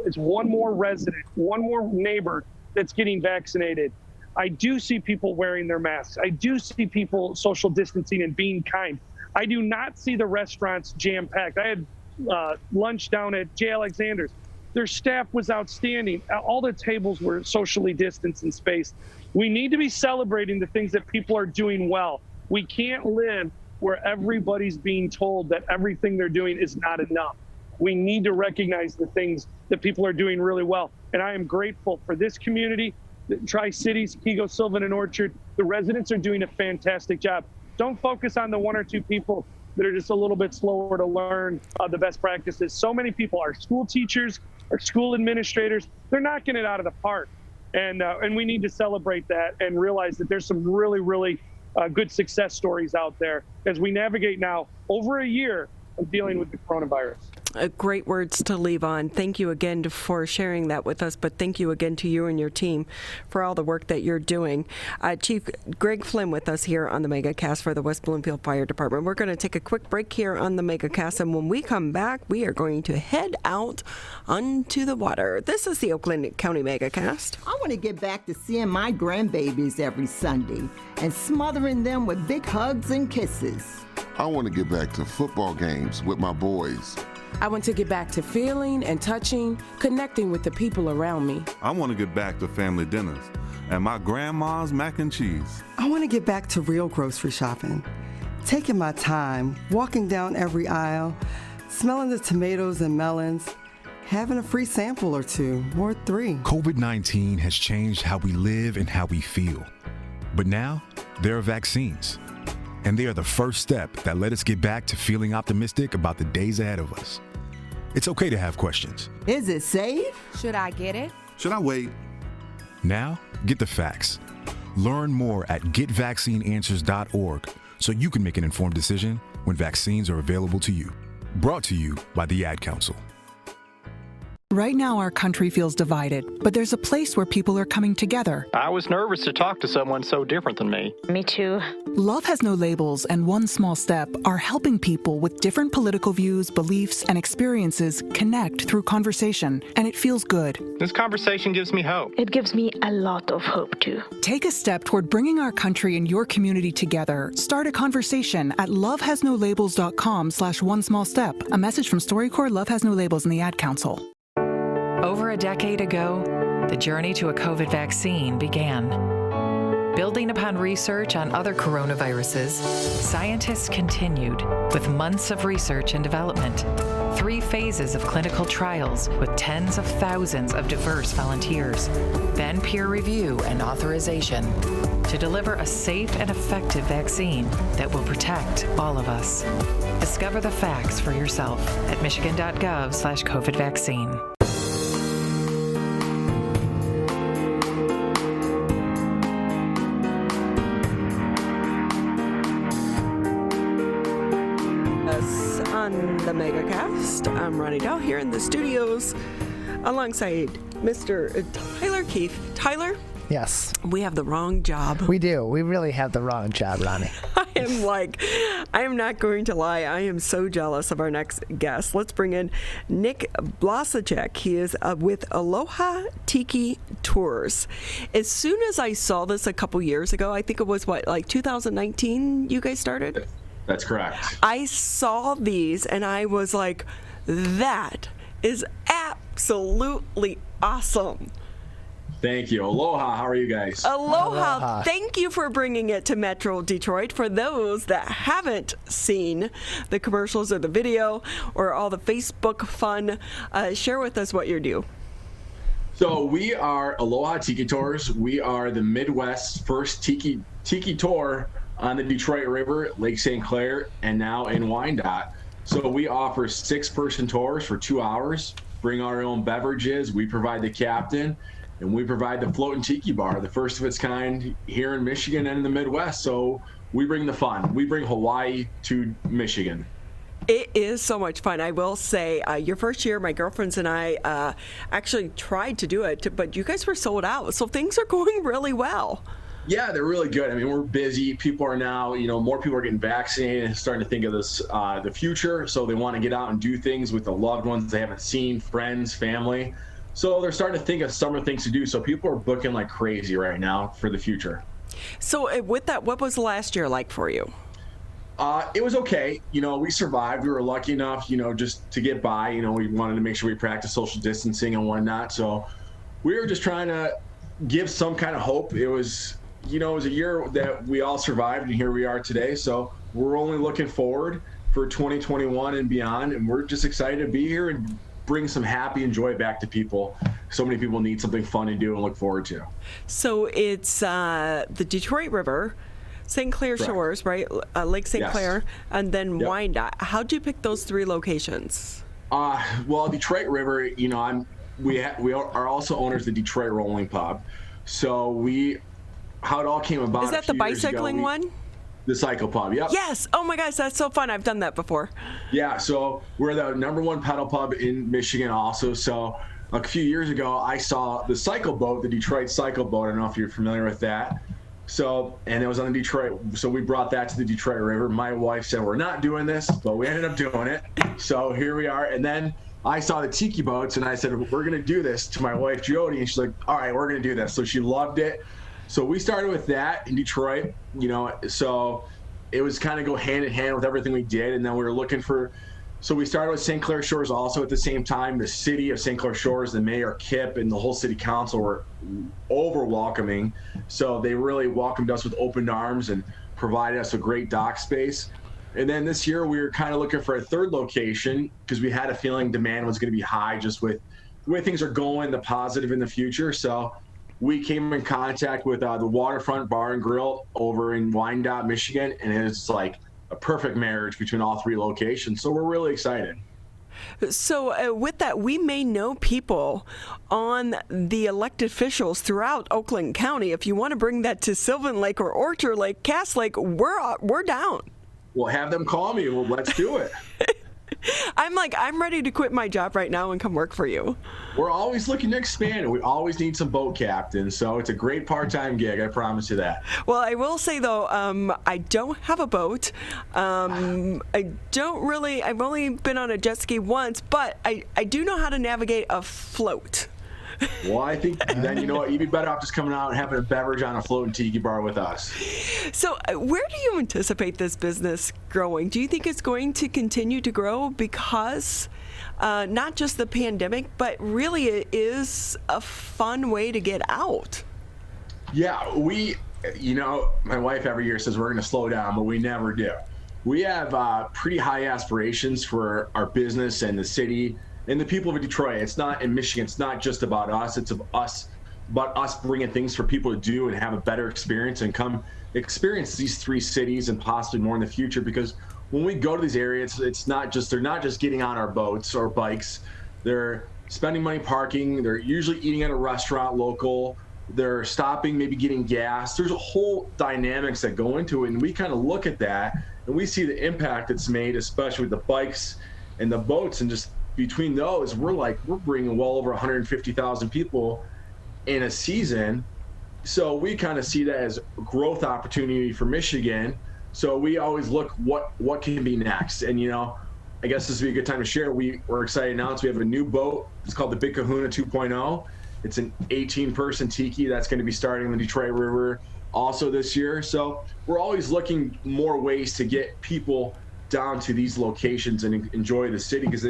is one more resident, one more neighbor that's getting vaccinated. I do see people wearing their masks. I do see people social distancing and being kind. I do not see the restaurants jam-packed. I had lunch down at J. Alexander's. Their staff was outstanding. All the tables were socially distanced and spaced. We need to be celebrating the things that people are doing well. We can't live where everybody's being told that everything they're doing is not enough. We need to recognize the things that people are doing really well. And I am grateful for this community, the Tri-Cities, Kego, Sylvan, and Orchard. The residents are doing a fantastic job. Don't focus on the 1 or 2 people that are just a little bit slower to learn the best practices. So many people are school teachers, our school administrators, they're knocking it out of the park. And we need to celebrate that and realize that there's some really, really good success stories out there as we navigate now over a year of dealing with the coronavirus. Great words to leave on. Thank you again for sharing that with us, but thank you again to you and your team for all the work that you're doing. Chief Greg Flynn with us here on the Megacast for the West Bloomfield Fire Department. We're going to take a quick break here on the Megacast, and when we come back, we are going to head out onto the water. This is the Oakland County Megacast. I want to get back to seeing my grandbabies every Sunday and smothering them with big hugs and kisses. I want to get back to football games with my boys. I want to get back to feeling and touching, connecting with the people around me. I want to get back to family dinners. and my grandma's mac and cheese. I want to get back to real grocery shopping. Taking my time, walking down every aisle, smelling the tomatoes and melons, having a free sample or two, or 3. COVID-19 has changed how we live and how we feel. But now, there are vaccines. And they are the first step that let us get back to feeling optimistic about the days ahead of us. It's okay to have questions. Is it safe? Should I get it? Should I wait? Now, get the facts. Learn more at getvaccineanswers.org so you can make an informed decision when vaccines are available to you. Brought to you by the Ad Council. Right now, our country feels divided, but there's a place where people are coming together. I was nervous to talk to someone so different than me. Me too. Love Has No Labels and One Small Step are helping people with different political views, beliefs, and experiences connect through conversation, and it feels good. This conversation gives me hope. It gives me a lot of hope, too. Take a step toward bringing our country and your community together. Start a conversation at lovehasnolabels.com/onesmallstep. A message from StoryCorps, Love Has No Labels, and the Ad Council. Over a decade ago, the journey to a COVID vaccine began. Building upon research on other coronaviruses, scientists continued with months of research and development, 3 phases of clinical trials with tens of thousands of diverse volunteers, then peer review and authorization to deliver a safe and effective vaccine that will protect all of us. Discover the facts for yourself at michigan.gov/COVID vaccine. On the Megacast, I'm Ronnie Dow here in the studios alongside Mr. Tyler Keefe. Tyler? Yes. We have the wrong job. We do. We really have the wrong job, Ronnie. I am not going to lie. I am so jealous of our next guest. Let's bring in Nick Blasicek. He is with Aloha Tiki Tours. As soon as I saw this a couple years ago, I think it was 2019 you guys started? That's correct. I saw these and I was like, that is absolutely awesome. Thank you. Aloha. How are you guys? Aloha. Thank you for bringing it to Metro Detroit. For those that haven't seen the commercials or the video or all the Facebook fun, share with us what you do. So we are Aloha Tiki Tours. We are the Midwest's first tiki tour on the Detroit River, Lake St. Clair, and now in Wyandotte. So we offer 6-person tours for 2 hours, bring our own beverages, we provide the captain, and we provide the floating tiki bar, the first of its kind here in Michigan and in the Midwest. So we bring the fun. We bring Hawaii to Michigan. It is so much fun. I will say, your first year, my girlfriends and I actually tried to do it, but you guys were sold out. So things are going really well. Yeah, they're really good. I mean, we're busy. People are now, more people are getting vaccinated and starting to think of this, the future. So they want to get out and do things with the loved ones they haven't seen, friends, family. So they're starting to think of summer things to do. So people are booking like crazy right now for the future. So with that, what was last year like for you? It was okay. We survived. We were lucky enough, just to get by. We wanted to make sure we practiced social distancing and whatnot. So we were just trying to give some kind of hope. It was a year that we all survived, and here we are today. So we're only looking forward for 2021 and beyond, and we're just excited to be here and bring some happy and joy back to people. So many people need something fun to do and look forward to. So it's the Detroit River, St. Clair Shores, right? Lake St. Clair, and then Wyandotte. How'd you pick those 3 locations? Well, Detroit River, we are also owners of the Detroit Rolling Pub. So how it all came about. Is that the bicycling one? The Cycle Pub, yep. Yes. Oh my gosh, that's so fun. I've done that before. Yeah, so we're the #1 pedal pub in Michigan also. So a few years ago, I saw the cycle boat, the Detroit Cycle Boat. I don't know if you're familiar with that. So, and it was on the Detroit. So we brought that to the Detroit River. My wife said, we're not doing this, but we ended up doing it. So here we are. And then I saw the tiki boats and I said, we're going to do this to my wife, Jody. And she's like, all right, we're going to do this. So she loved it. So we started with that in Detroit, so it was kind of go hand in hand with everything we did. And then we were looking for So we started with St. Clair Shores also at the same time. The city of St. Clair Shores, the mayor, Kip, and the whole city council were over welcoming. So they really welcomed us with open arms and provided us a great dock space. And then this year we were kind of looking for a third location because we had a feeling demand was going to be high just with the way things are going, the positive in the future. So we came in contact with the Waterfront Bar and Grill over in Wyandotte, Michigan, and it's like a perfect marriage between all three locations. So we're really excited. So with that, we may know people on the elected officials throughout Oakland County. If you want to bring that to Sylvan Lake or Orchard Lake, Cass Lake, we're down. Well, have them call me. Well, let's do it. I'm ready to quit my job right now and come work for you. We're always looking to expand. We always need some boat captains, so it's a great part-time gig. I promise you that. Well, I will say though, I don't have a boat. I've only been on a jet ski once, but I do know how to navigate a float. Well, I think then, you know what, you'd be better off just coming out and having a beverage on a floating tiki bar with us. So where do you anticipate this business growing? Do you think it's going to continue to grow because not just the pandemic, but really it is a fun way to get out? Yeah, my wife every year says we're going to slow down, but we never do. We have pretty high aspirations for our business and the city and the people of Detroit. It's not in Michigan. It's not just about us. It's about us bringing things for people to do and have a better experience and come experience these three cities and possibly more in the future. Because when we go to these areas, they're not just getting on our boats or bikes. They're spending money parking. They're usually eating at a restaurant local. They're stopping, maybe getting gas. There's a whole dynamics that go into it, and we kind of look at that and we see the impact it's made, especially with the bikes and the boats, and just between those, we're bringing well over 150,000 people in a season. So we kind of see that as a growth opportunity for Michigan. So we always look what can be next. And, I guess this would be a good time to share. We're excited to announce we have a new boat. It's called the Big Kahuna 2.0. It's an 18-person tiki that's going to be starting in the Detroit River also this year. So we're always looking more ways to get people down to these locations and enjoy the city, because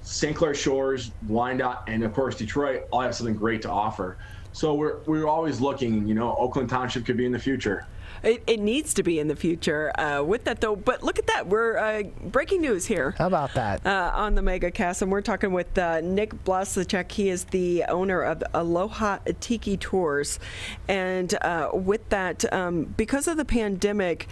St. Clair Shores, Wyandotte, and of course Detroit all have something great to offer. So we're always looking. Oakland Township could be in the future. It needs to be in the future with that, though. But look at that. We're breaking news here. How about that? On the Megacast. And we're talking with Nick Blasicek. He is the owner of Aloha Tiki Tours. And with that, because of the pandemic,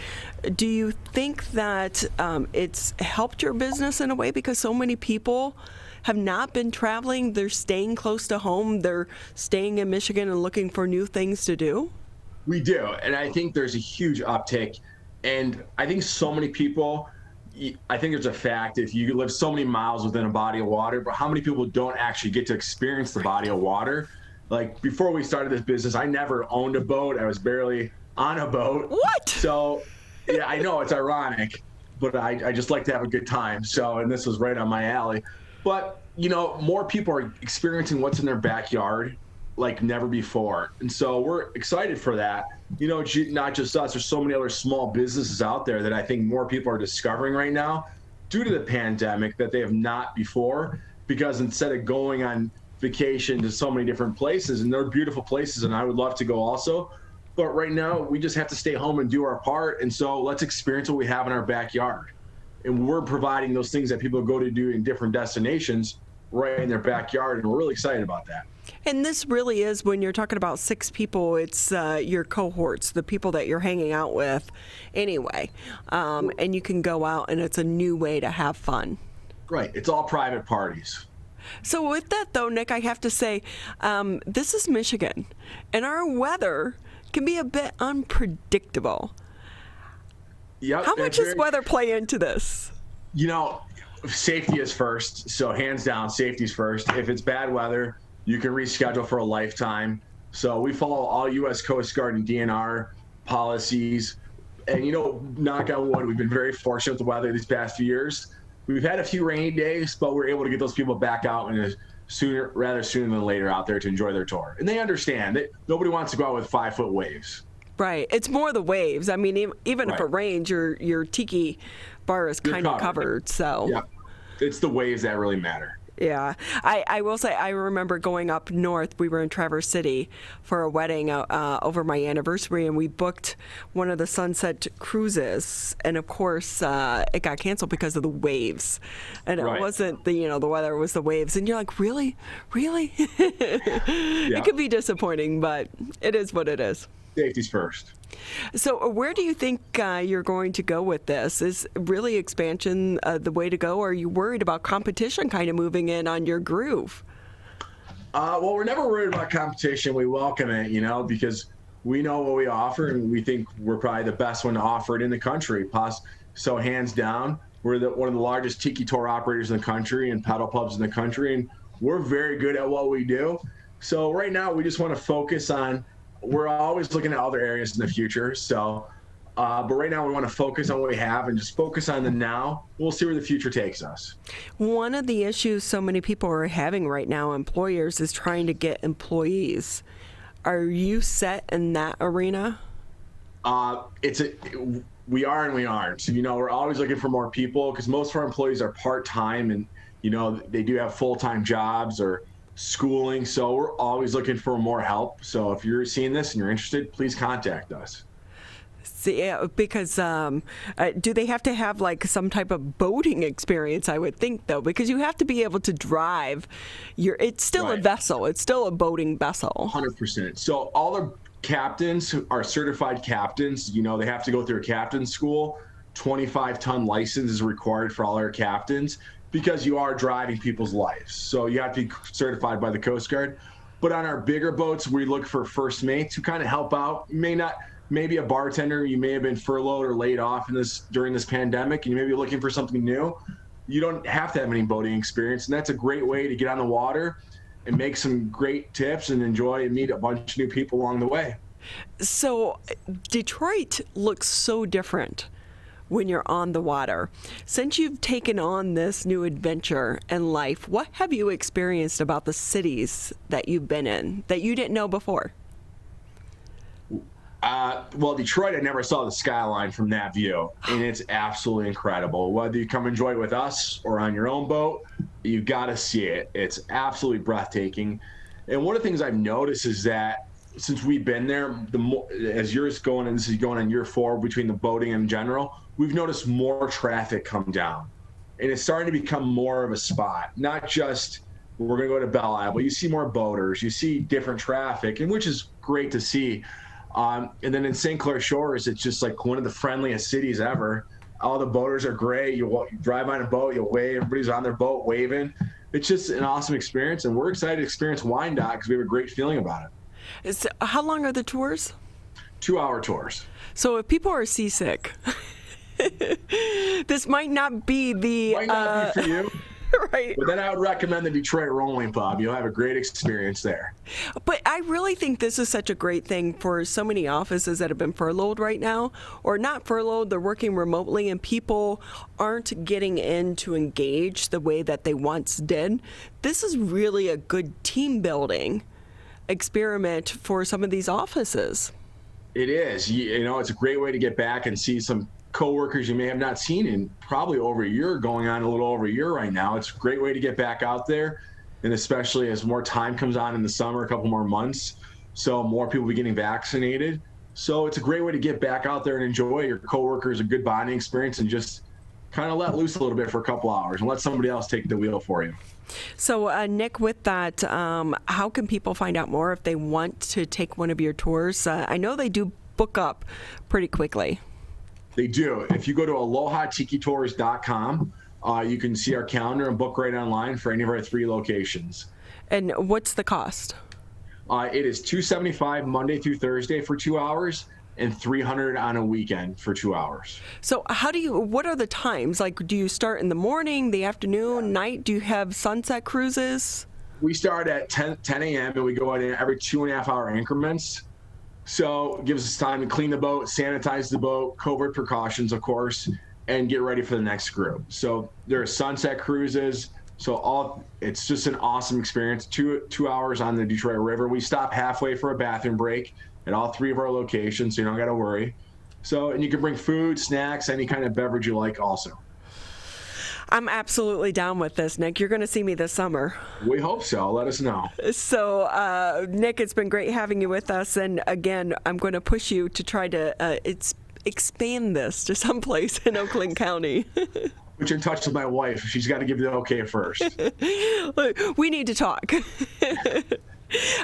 do you think that it's helped your business in a way? Because so many people have not been traveling. They're staying close to home. They're staying in Michigan and looking for new things to do. We do, and I think there's a huge uptick, and I think so many people, I think there's a fact, if you live so many miles within a body of water, but how many people don't actually get to experience the body of water? Like, before we started this business, I never owned a boat. I was barely on a boat. What? So, yeah, I know it's ironic, but I just like to have a good time. So, and this was right on my alley. But, more people are experiencing what's in their backyard like never before. And so we're excited for that. Not just us, there's so many other small businesses out there that I think more people are discovering right now due to the pandemic that they have not before, because instead of going on vacation to so many different places, and they're beautiful places and I would love to go also, but right now we just have to stay home and do our part. And so let's experience what we have in our backyard. And we're providing those things that people go to do in different destinations right in their backyard, and we're really excited about that. And this really is, when you're talking about 6 people, it's your cohorts, the people that you're hanging out with anyway. And you can go out, and it's a new way to have fun. Right. It's all private parties. So with that, though, Nick, I have to say, this is Michigan, and our weather can be a bit unpredictable. Yep. How much does weather play into this? Safety is first. So hands down, safety's first. If it's bad weather, you can reschedule for a lifetime. So we follow all U.S. Coast Guard and DNR policies. And, knock on wood, we've been very fortunate with the weather these past few years. We've had a few rainy days, but we're able to get those people back out rather sooner than later out there to enjoy their tour. And they understand that nobody wants to go out with 5-foot waves. Right. It's more the waves. I mean, even if it rains, your tiki bar is kind of covered. So. Yeah. it's the waves that really matter. Yeah, I will say I remember going up north. We were in Traverse City for a wedding over my anniversary, and we booked one of the sunset cruises. And of course, it got canceled because of the waves. And it wasn't the weather, it was the waves. And you're like, really? It could be disappointing, but it is what it is. Safety's first. So where do you think you're going to go with this? Is really expansion the way to go, or are you worried about competition kind of moving in on your groove? Well, we're never worried about competition. We welcome it, because we know what we offer, and we think we're probably the best one to offer it in the country. So hands down, we're one of the largest tiki tour operators in the country and paddle pubs in the country, and we're very good at what we do. So right now, we just want to focus on. We're always looking at other areas in the future. So, but right now we want to focus on what we have and just focus on the now. We'll see where the future takes us. One of the issues so many people are having right now, employers, is trying to get employees. Are you set in that arena? We are and we aren't. We're always looking for more people because most of our employees are part-time and, they do have full-time jobs or schooling, so we're always looking for more help. So if you're seeing this and you're interested, please contact us. See, because do they have to have like some type of boating experience? I would think though, because you have to be able to drive. It's still a vessel. It's still a boating vessel. 100%. So all the captains are certified captains. They have to go through a captain's school. 25-ton license is required for all our captains, because you are driving people's lives. So you have to be certified by the Coast Guard. But on our bigger boats, we look for first mates who kind of help out. Maybe a bartender, you may have been furloughed or laid off during this pandemic, and you may be looking for something new. You don't have to have any boating experience, and that's a great way to get on the water and make some great tips and enjoy and meet a bunch of new people along the way. So Detroit looks so different when you're on the water. Since you've taken on this new adventure in life, what have you experienced about the cities that you've been in that you didn't know before? Well, Detroit, I never saw the skyline from that view, and it's absolutely incredible. Whether you come enjoy it with us or on your own boat, you got to see it. It's absolutely breathtaking. And one of the things I've noticed is that since we've been there, as yours going, and this is going on year 4 between the boating in general, we've noticed more traffic come down. And it's starting to become more of a spot. Not just, we're going to go to Belle Isle, but you see more boaters, you see different traffic, and which is great to see. And then in St. Clair Shores, it's just like one of the friendliest cities ever. All the boaters are great. You drive on a boat, you wave, everybody's on their boat waving. It's just an awesome experience, and we're excited to experience Wyandotte because we have a great feeling about it. How long are the tours? 2-hour tours. So if people are seasick, this might not be the... Might not be for you. Right. But then I would recommend the Detroit Rolling Pub. You'll have a great experience there. But I really think this is such a great thing for so many offices that have been furloughed right now, or not furloughed, they're working remotely, and people aren't getting in to engage the way that they once did. This is really a good team building experiment for some of these offices. It is. It's a great way to get back and see some coworkers you may have not seen in probably over a year, going on a little over a year right now. It's a great way to get back out there, and especially as more time comes on in the summer, a couple more months, so more people will be getting vaccinated. So it's a great way to get back out there and enjoy your coworkers, a good bonding experience, and just kind of let loose a little bit for a couple hours and let somebody else take the wheel for you. So, Nick, with that, how can people find out more if they want to take one of your tours? I know they do book up pretty quickly. They do. If you go to alohatikitours.com, you can see our calendar and book right online for any of our 3 locations. And what's the cost? It is $275 Monday through Thursday for 2 hours, and $300 on a weekend for 2 hours. So what are the times? Like, do you start in the morning, the afternoon, night? Do you have sunset cruises? We start at 10 a.m. and we go out in every 2.5 hour increments. So it gives us time to clean the boat, sanitize the boat, covert precautions, of course, and get ready for the next group. So there are sunset cruises. So it's just an awesome experience. 2 hours on the Detroit River. We stop halfway for a bathroom break at all 3 of our locations, so you don't got to worry. So, and you can bring food, snacks, any kind of beverage you like also. I'm absolutely down with this, Nick. You're going to see me this summer. We hope so. Let us know. So, Nick, it's been great having you with us. And again, I'm going to push you to try to expand this to someplace in Oakland County. Put you in touch with my wife. She's got to give you the okay first. We need to talk.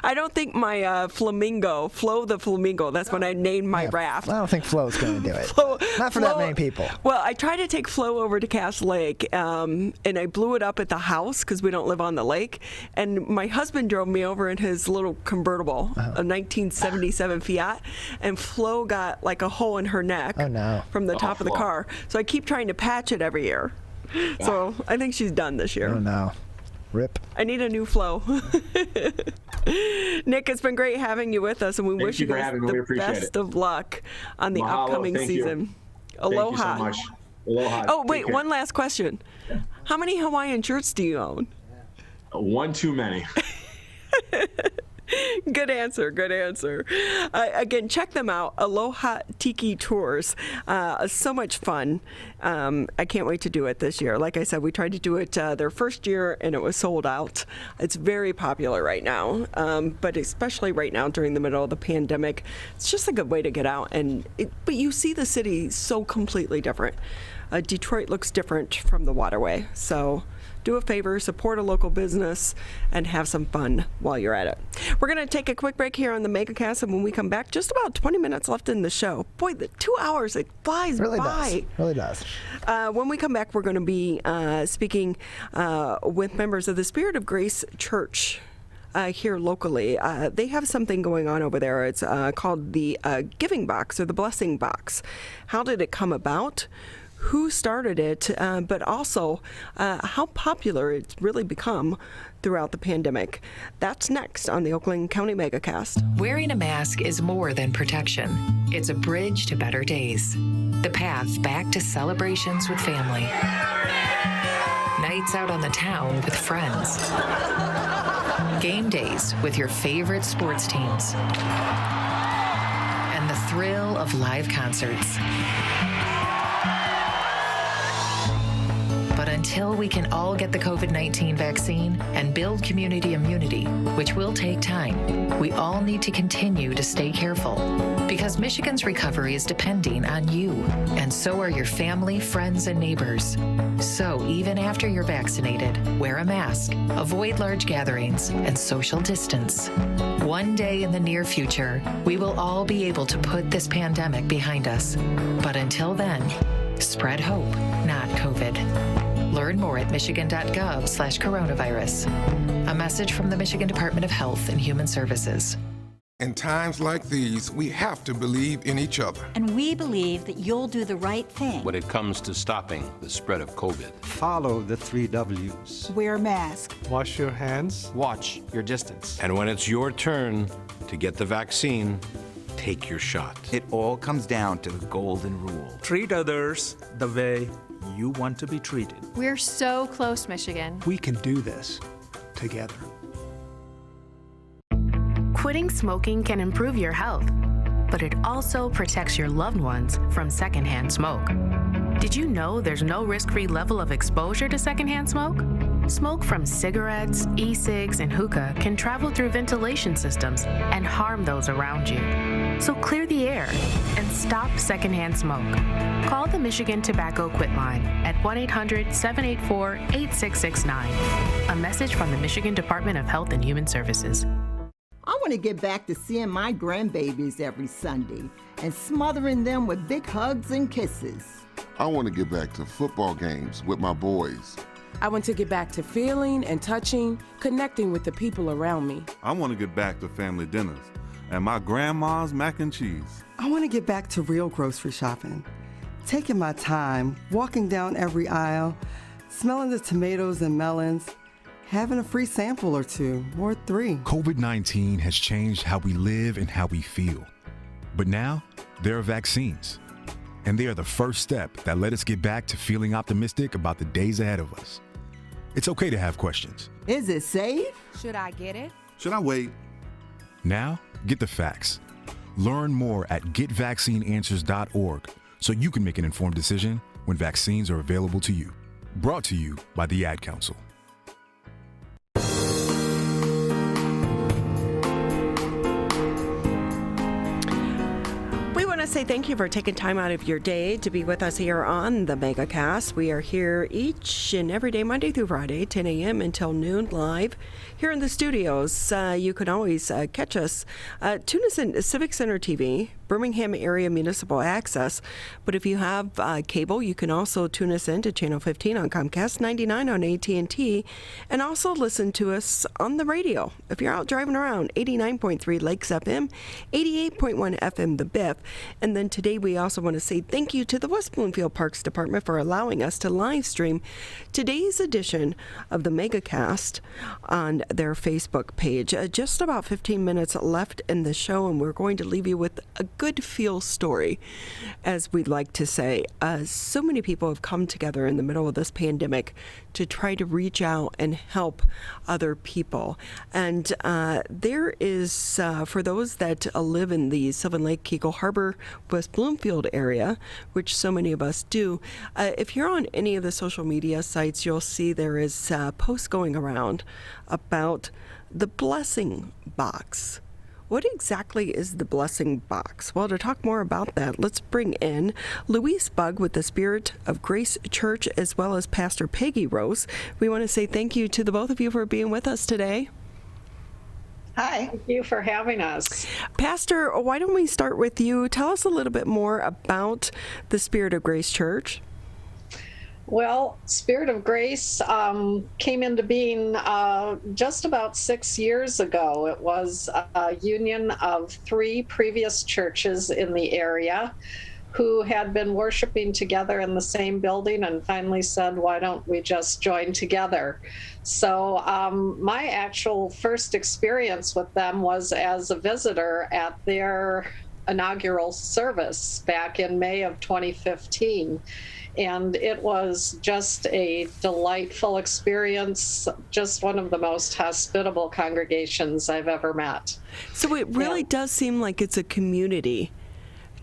I don't think my Flo the Flamingo, that's when I named my raft. I don't think Flo's going to do it. Not for that many people. Well, I tried to take Flo over to Cass Lake, and I blew it up at the house because we don't live on the lake. And my husband drove me over in his little convertible, a 1977 Fiat, and Flo got like a hole in her neck from the top of the car. So I keep trying to patch it every year. So I think she's done this year. Oh, no. Rip. I need a new Flo. Nick, it's been great having you with us, and we wish you guys the best of luck on the upcoming season. Aloha. Thank you so much. Aloha. Oh, wait, one last question. How many Hawaiian shirts do you own? One too many. Good answer. Good answer. Again, check them out. Aloha Tiki Tours. So much fun. I can't wait to do it this year. Like I said, we tried to do it their first year and it was sold out. It's very popular right now, but especially right now during the middle of the pandemic, it's just a good way to get out. But you see the city so completely different. Detroit looks different from the waterway. So do a favor, support a local business, and have some fun while you're at it. We're going to take a quick break here on the Megacast, and when we come back, just about 20 minutes left in the show. Boy, the 2 hours, it flies by. Really does. When we come back, we're going to be speaking with members of the Spirit of Grace Church here locally. They have something going on over there. It's called the Giving Box or the Blessing Box. How did it come about? Who started it, but also how popular it's really become throughout the pandemic. That's next on the Oakland County Megacast. Wearing a mask is more than protection. It's a bridge to better days. The path back to celebrations with family. Nights out on the town with friends. Game days with your favorite sports teams. And the thrill of live concerts. But until we can all get the COVID-19 vaccine and build community immunity, which will take time, we all need to continue to stay careful. Because Michigan's recovery is depending on you, and so are your family, friends, and neighbors. So even after you're vaccinated, wear a mask, avoid large gatherings, and social distance. One day in the near future, we will all be able to put this pandemic behind us. But until then, spread hope, not COVID. Learn more at michigan.gov/coronavirus. A message from the Michigan Department of Health and Human Services. In times like these, we have to believe in each other. And we believe that you'll do the right thing. When it comes to stopping the spread of COVID. Follow the 3 W's. Wear a mask. Wash your hands. Watch your distance. And when it's your turn to get the vaccine, take your shot. It all comes down to the golden rule. Treat others the way you want to be treated. We're so close, Michigan. We can do this together. Quitting smoking can improve your health, but it also protects your loved ones from secondhand smoke. Did you know there's no risk-free level of exposure to secondhand smoke? Smoke from cigarettes, e-cigs, and hookah can travel through ventilation systems and harm those around you. So clear the air and stop secondhand smoke. Call the Michigan Tobacco Quit Line at 1-800-784-8669. A message from the Michigan Department of Health and Human Services. I want to get back to seeing my grandbabies every Sunday and smothering them with big hugs and kisses. I want to get back to football games with my boys. I want to get back to feeling and touching, connecting with the people around me. I want to get back to family dinners and my grandma's mac and cheese. I want to get back to real grocery shopping, taking my time, walking down every aisle, smelling the tomatoes and melons, having a free sample or 2 or 3. COVID-19 has changed how we live and how we feel. But now, there are vaccines. And they are the first step that let us get back to feeling optimistic about the days ahead of us. It's okay to have questions. Is it safe? Should I get it? Should I wait? Now, get the facts. Learn more at getvaccineanswers.org so you can make an informed decision when vaccines are available to you. Brought to you by the Ad Council. We want to say thank you for taking time out of your day to be with us here on the Megacast. We are here each and every day, Monday through Friday, 10 a.m. until noon, live here in the studios. You can always catch us. Tune us in Civic Center TV, Birmingham Area Municipal Access. But if you have cable, you can also tune us in to Channel 15 on Comcast, 99 on AT&T, and also listen to us on the radio. If you're out driving around, 89.3 Lakes FM, 88.1 FM The Biff. And then today we also want to say thank you to the West Bloomfield Parks Department for allowing us to live stream today's edition of the Megacast on their Facebook page. Just about 15 minutes left in the show, and we're going to leave you with a good feel story, as we'd like to say. So many people have come together in the middle of this pandemic to try to reach out and help other people. And there is, for those that live in the Sylvan Lake, Keagle Harbor, West Bloomfield area, which so many of us do, if you're on any of the social media sites, you'll see there is posts going around about the blessing box. What exactly is the blessing box? Well, to talk more about that, let's bring in Louise Bugg with the Spirit of Grace Church, as well as Pastor Peggy Rose. We want to say thank you to the both of you for being with us today. Hi, thank you for having us. Pastor, why don't we start with you? Tell us a little bit more about the Spirit of Grace Church. Well, Spirit of Grace came into being just about 6 years ago. It was a union of 3 previous churches in the area who had been worshiping together in the same building and finally said, why don't we just join together? So my actual first experience with them was as a visitor at their inaugural service back in May of 2015. And it was just a delightful experience, just one of the most hospitable congregations I've ever met. So it really does seem like it's a community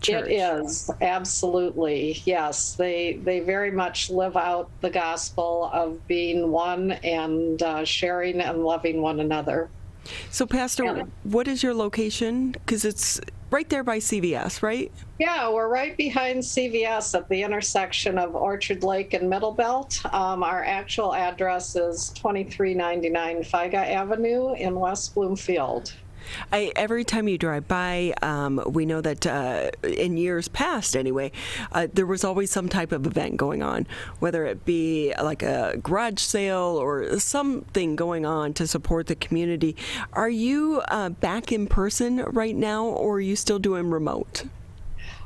church. It is, absolutely, yes. They very much live out the gospel of being one and sharing and loving one another. So, Pastor, what is your location? Because it's right there by CVS, right? Yeah, we're right behind CVS at the intersection of Orchard Lake and Middle Belt. Our actual address is 2399 Figa Avenue in West Bloomfield. Every time you drive by, we know that in years past anyway, there was always some type of event going on, whether it be like a garage sale or something going on to support the community. Are you back in person right now, or are you still doing remote?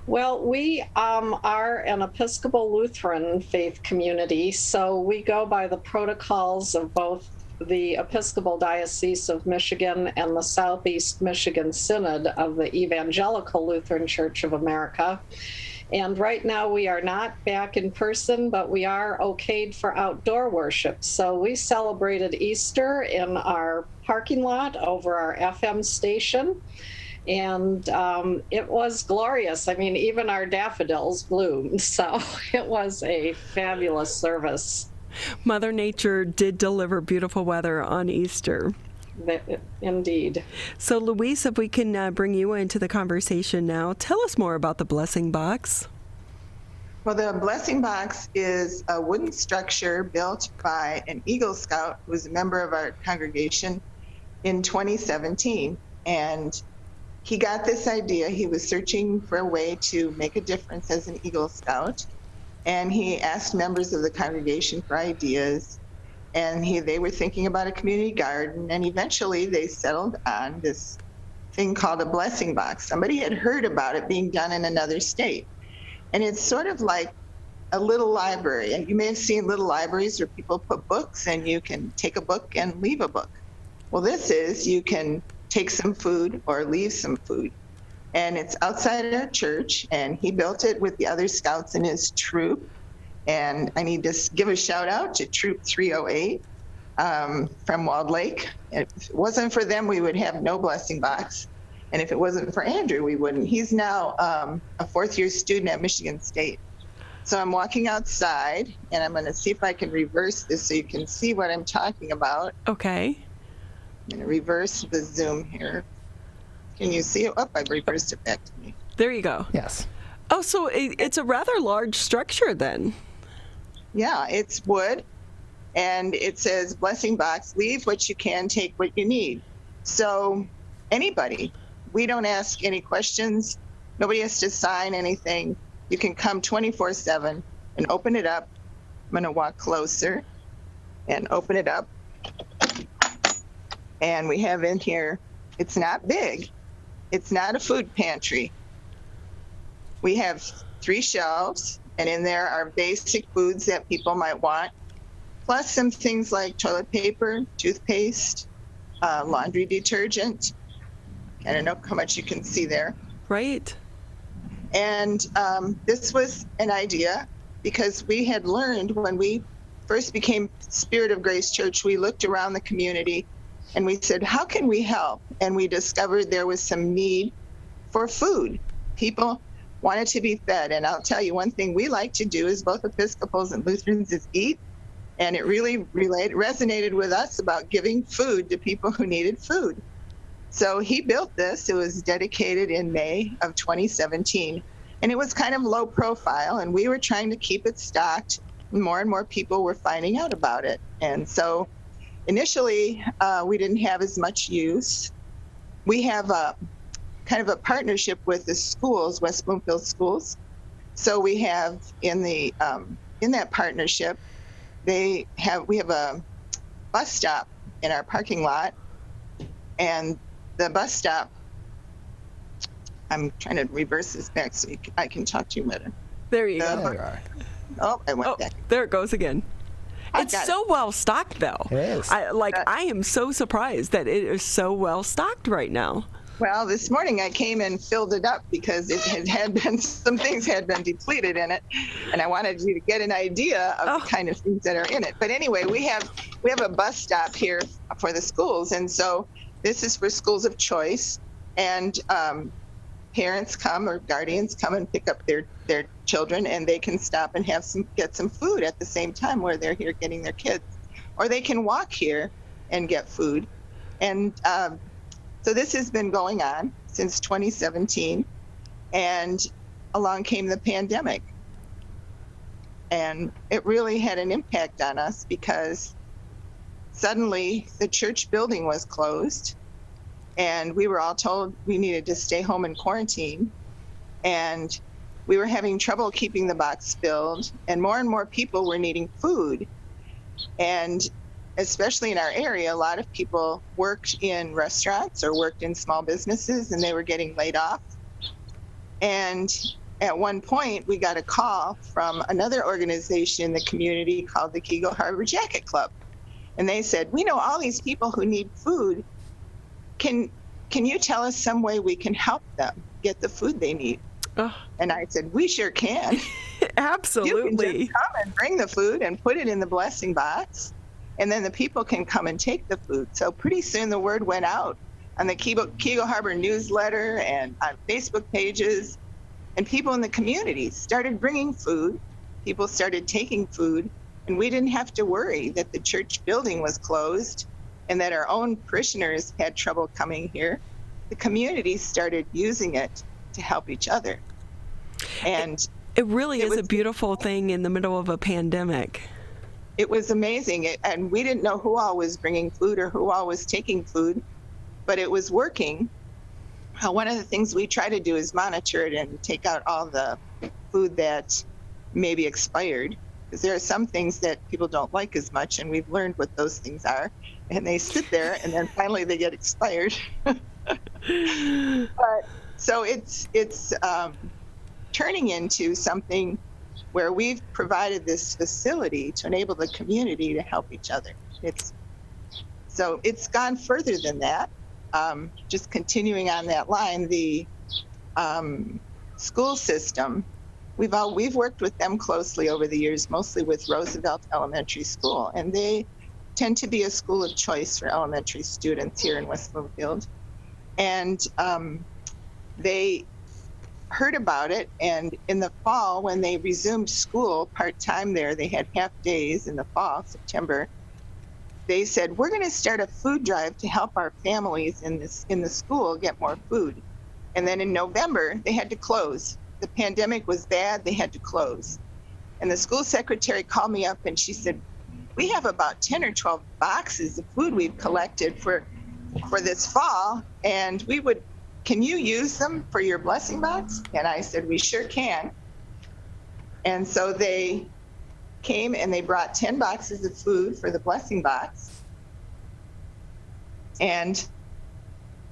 Well, we are an Episcopal Lutheran faith community, so we go by the protocols of both the Episcopal Diocese of Michigan and the Southeast Michigan Synod of the Evangelical Lutheran Church of America. And right now we are not back in person, but we are okayed for outdoor worship. So we celebrated Easter in our parking lot over our FM station. And it was glorious. I mean, even our daffodils bloomed. So it was a fabulous service. Mother Nature did deliver beautiful weather on Easter. Indeed. So, Louise, if we can bring you into the conversation now, tell us more about the blessing box. Well, the blessing box is a wooden structure built by an Eagle Scout who was a member of our congregation in 2017. And he got this idea. He was searching for a way to make a difference as an Eagle Scout. And he asked members of the congregation for ideas, and they were thinking about a community garden, and eventually they settled on this thing called a blessing box. Somebody had heard about it being done in another state, and it's sort of like a little library. And you may have seen little libraries where people put books, and you can take a book and leave a book. Well, this is, you can take some food or leave some food. And it's outside our church, and he built it with the other scouts in his troop. And I need to give a shout out to Troop 308 from Walled Lake. If it wasn't for them, we would have no blessing box. And if it wasn't for Andrew, we wouldn't. He's now a 4th-year student at Michigan State. So I'm walking outside, and I'm going to see if I can reverse this so you can see what I'm talking about. Okay. I'm going to reverse the zoom here. Can you see it? Oh, I've reversed it back to me. There you go. Yes. Oh, so it's a rather large structure then. Yeah, it's wood, and it says blessing box, leave what you can, take what you need. So anybody, we don't ask any questions. Nobody has to sign anything. You can come 24/7 and open it up. I'm going to walk closer and open it up. And we have in here, it's not big. It's not a food pantry. We have 3 shelves, and in there are basic foods that people might want, plus some things like toilet paper, toothpaste, laundry detergent. I don't know how much you can see there. Right. And this was an idea because we had learned when we first became Spirit of Grace Church, we looked around the community and we said, how can we help? And we discovered there was some need for food. People wanted to be fed. And I'll tell you one thing we like to do as both Episcopals and Lutherans is eat. And it really resonated with us about giving food to people who needed food. So he built this. It was dedicated in May of 2017. And it was kind of low profile. And we were trying to keep it stocked. More and more people were finding out about it. And so initially, we didn't have as much use. We have a kind of a partnership with the schools, West Bloomfield schools. So we have in that partnership, we have a bus stop in our parking lot, and the bus stop, I'm trying to reverse this back so I can talk to you better. There you go. There you are. Oh, I went back. There it goes again. It's so well stocked, though. It is. I am so surprised that it is so well stocked right now. Well, this morning I came and filled it up because it had been, some things had been depleted in it, and I wanted you to get an idea of the kind of things that are in it. But anyway, we have a bus stop here for the schools, and so this is for schools of choice, and parents come or guardians come and pick up their children, and they can stop and get some food at the same time where they're here getting their kids, or they can walk here and get food, and so this has been going on since 2017, and along came the pandemic. And it really had an impact on us because suddenly the church building was closed, and we were all told we needed to stay home and quarantine. And we were having trouble keeping the box filled, and more people were needing food. And especially in our area, a lot of people worked in restaurants or worked in small businesses, and they were getting laid off. And at one point, we got a call from another organization in the community called the Keego Harbor Jacket Club. And they said, we know all these people who need food. Can you tell us some way we can help them get the food they need? Oh. And I said, we sure can. Absolutely. You can just come and bring the food and put it in the blessing box, and then the people can come and take the food. So pretty soon the word went out on the Keego Harbor newsletter and on Facebook pages, and people in the community started bringing food. People started taking food, and we didn't have to worry that the church building was closed and that our own parishioners had trouble coming here. The community started using it to help each other. And it really is a beautiful thing in the middle of a pandemic. It was amazing. And we didn't know who all was bringing food or who all was taking food, but it was working. One of the things we try to do is monitor it and take out all the food that may be expired, because there are some things that people don't like as much, and we've learned what those things are, and they sit there and then finally they get expired. But so it's turning into something where we've provided this facility to enable the community to help each other. It's gone further than that. Just continuing on that line, the school system, we've worked with them closely over the years, mostly with Roosevelt Elementary School, and they tend to be a school of choice for elementary students here in West Bloomfield. And they heard about it, and in the fall, when they resumed school part-time there, they had half days in the fall, September, they said, we're going to start a food drive to help our families in the school get more food. And then in November, they had to close. The pandemic was bad, they had to close. And the school secretary called me up and she said, we have about 10 or 12 boxes of food we've collected for this fall, and can you use them for your blessing box? And I said, we sure can. And so they came and they brought 10 boxes of food for the blessing box. And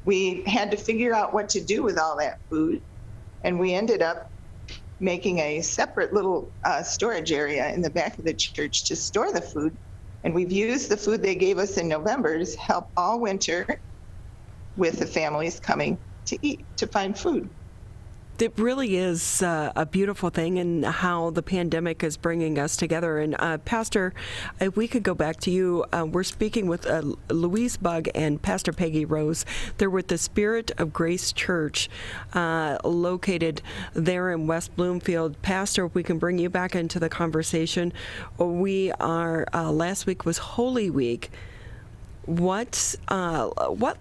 we had to figure out what to do with all that food. And we ended up making a separate little storage area in the back of the church to store the food. And we've used the food they gave us in November to help all winter with the families coming to eat, to find food. It really is a beautiful thing, and how the pandemic is bringing us together. And Pastor, if we could go back to you, we're speaking with Louise Bugg and Pastor Peggy Rose. They're with the Spirit of Grace Church, located there in West Bloomfield. Pastor, if we can bring you back into the conversation. We are, last week was Holy Week. What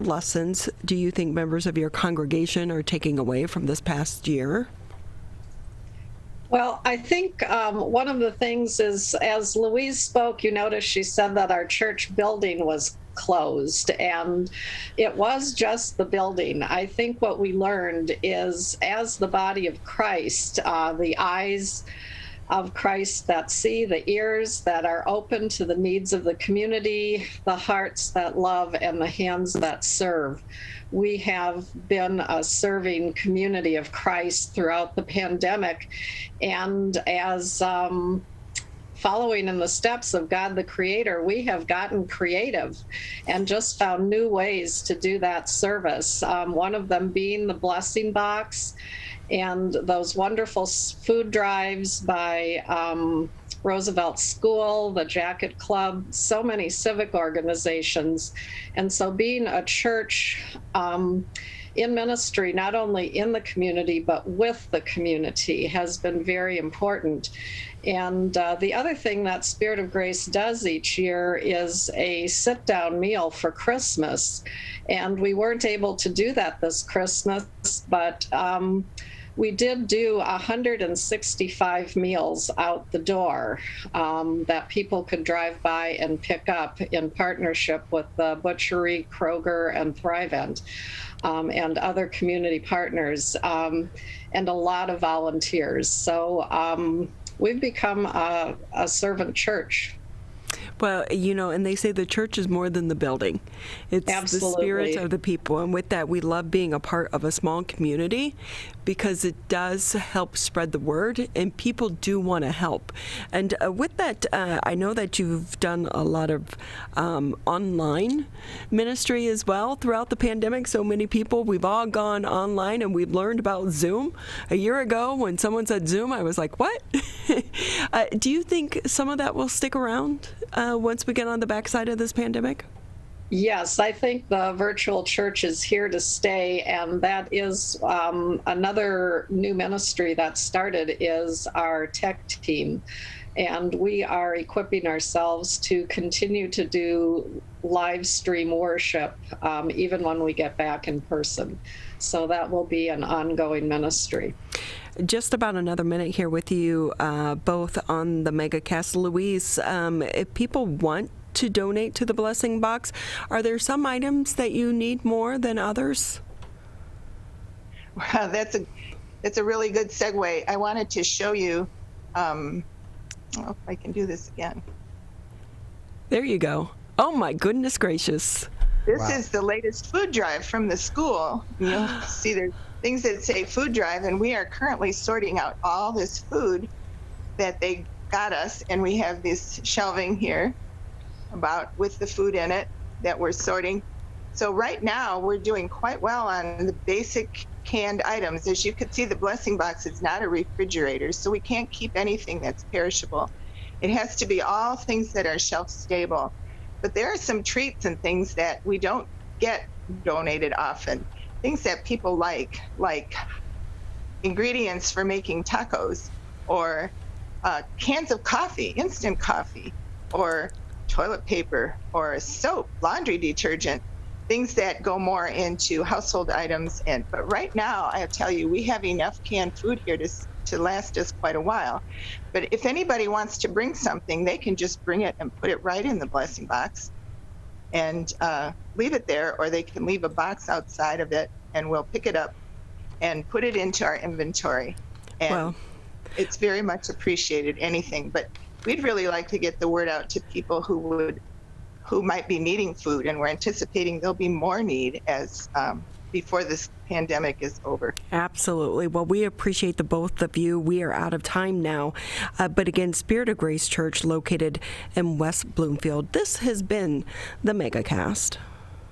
lessons do you think members of your congregation are taking away from this past year? Well, I think one of the things is, as Louise spoke, you notice she said that our church building was closed, and it was just the building. I think what we learned is, as the body of Christ, the eyes of Christ that see, the ears that are open to the needs of the community, the hearts that love, and the hands that serve. We have been a serving community of Christ throughout the pandemic, and as following in the steps of God the Creator, we have gotten creative and just found new ways to do that service. One of them being the blessing box, and those wonderful food drives by Roosevelt School, the Jacket Club, so many civic organizations. And so being a church in ministry, not only in the community, but with the community, has been very important. And the other thing that Spirit of Grace does each year is a sit-down meal for Christmas. And we weren't able to do that this Christmas, but we did do 165 meals out the door that people could drive by and pick up in partnership with the Butchery, Kroger, and Thrivent, and other community partners, and a lot of volunteers. So we've become a servant church. Well, and they say the church is more than the building. It's Absolutely. The spirit of the people. And with that, we love being a part of a small community, because it does help spread the word, and people do want to help. And with that, I know that you've done a lot of online ministry as well throughout the pandemic. So many people, we've all gone online, and we've learned about Zoom. A year ago, when someone said Zoom, I was like, what? Do you think some of that will stick around once we get on the backside of this pandemic? Yes, I think the virtual church is here to stay, and that is another new ministry that started is our tech team. And we are equipping ourselves to continue to do live stream worship even when we get back in person. So that will be an ongoing ministry. Just about another minute here with you, both on the Megacast. Louise, if people want to donate to the Blessing Box, are there some items that you need more than others? Wow, that's a really good segue. I wanted to show you, if I can do this again. There you go. Oh my goodness gracious. This is the latest food drive from the school. You'll see there's things that say food drive, and we are currently sorting out all this food that they got us, and we have this shelving here with the food in it that we're sorting. So right now we're doing quite well on the basic canned items. As you can see, the blessing box is not a refrigerator, so we can't keep anything that's perishable. It has to be all things that are shelf stable. But there are some treats and things that we don't get donated often. Things that people like ingredients for making tacos, or cans of coffee, instant coffee, or toilet paper, or soap, laundry detergent, things that go more into household items. But right now, I tell you, we have enough canned food here to last us quite a while. But if anybody wants to bring something, they can just bring it and put it right in the blessing box and leave it there, or they can leave a box outside of it and we'll pick it up and put it into our inventory. And it's very much appreciated, anything. But we'd really like to get the word out to people who might be needing food, and we're anticipating there'll be more need as before this pandemic is over. Absolutely. Well, we appreciate the both of you. We are out of time now. But again, Spirit of Grace Church, located in West Bloomfield. This has been the Megacast.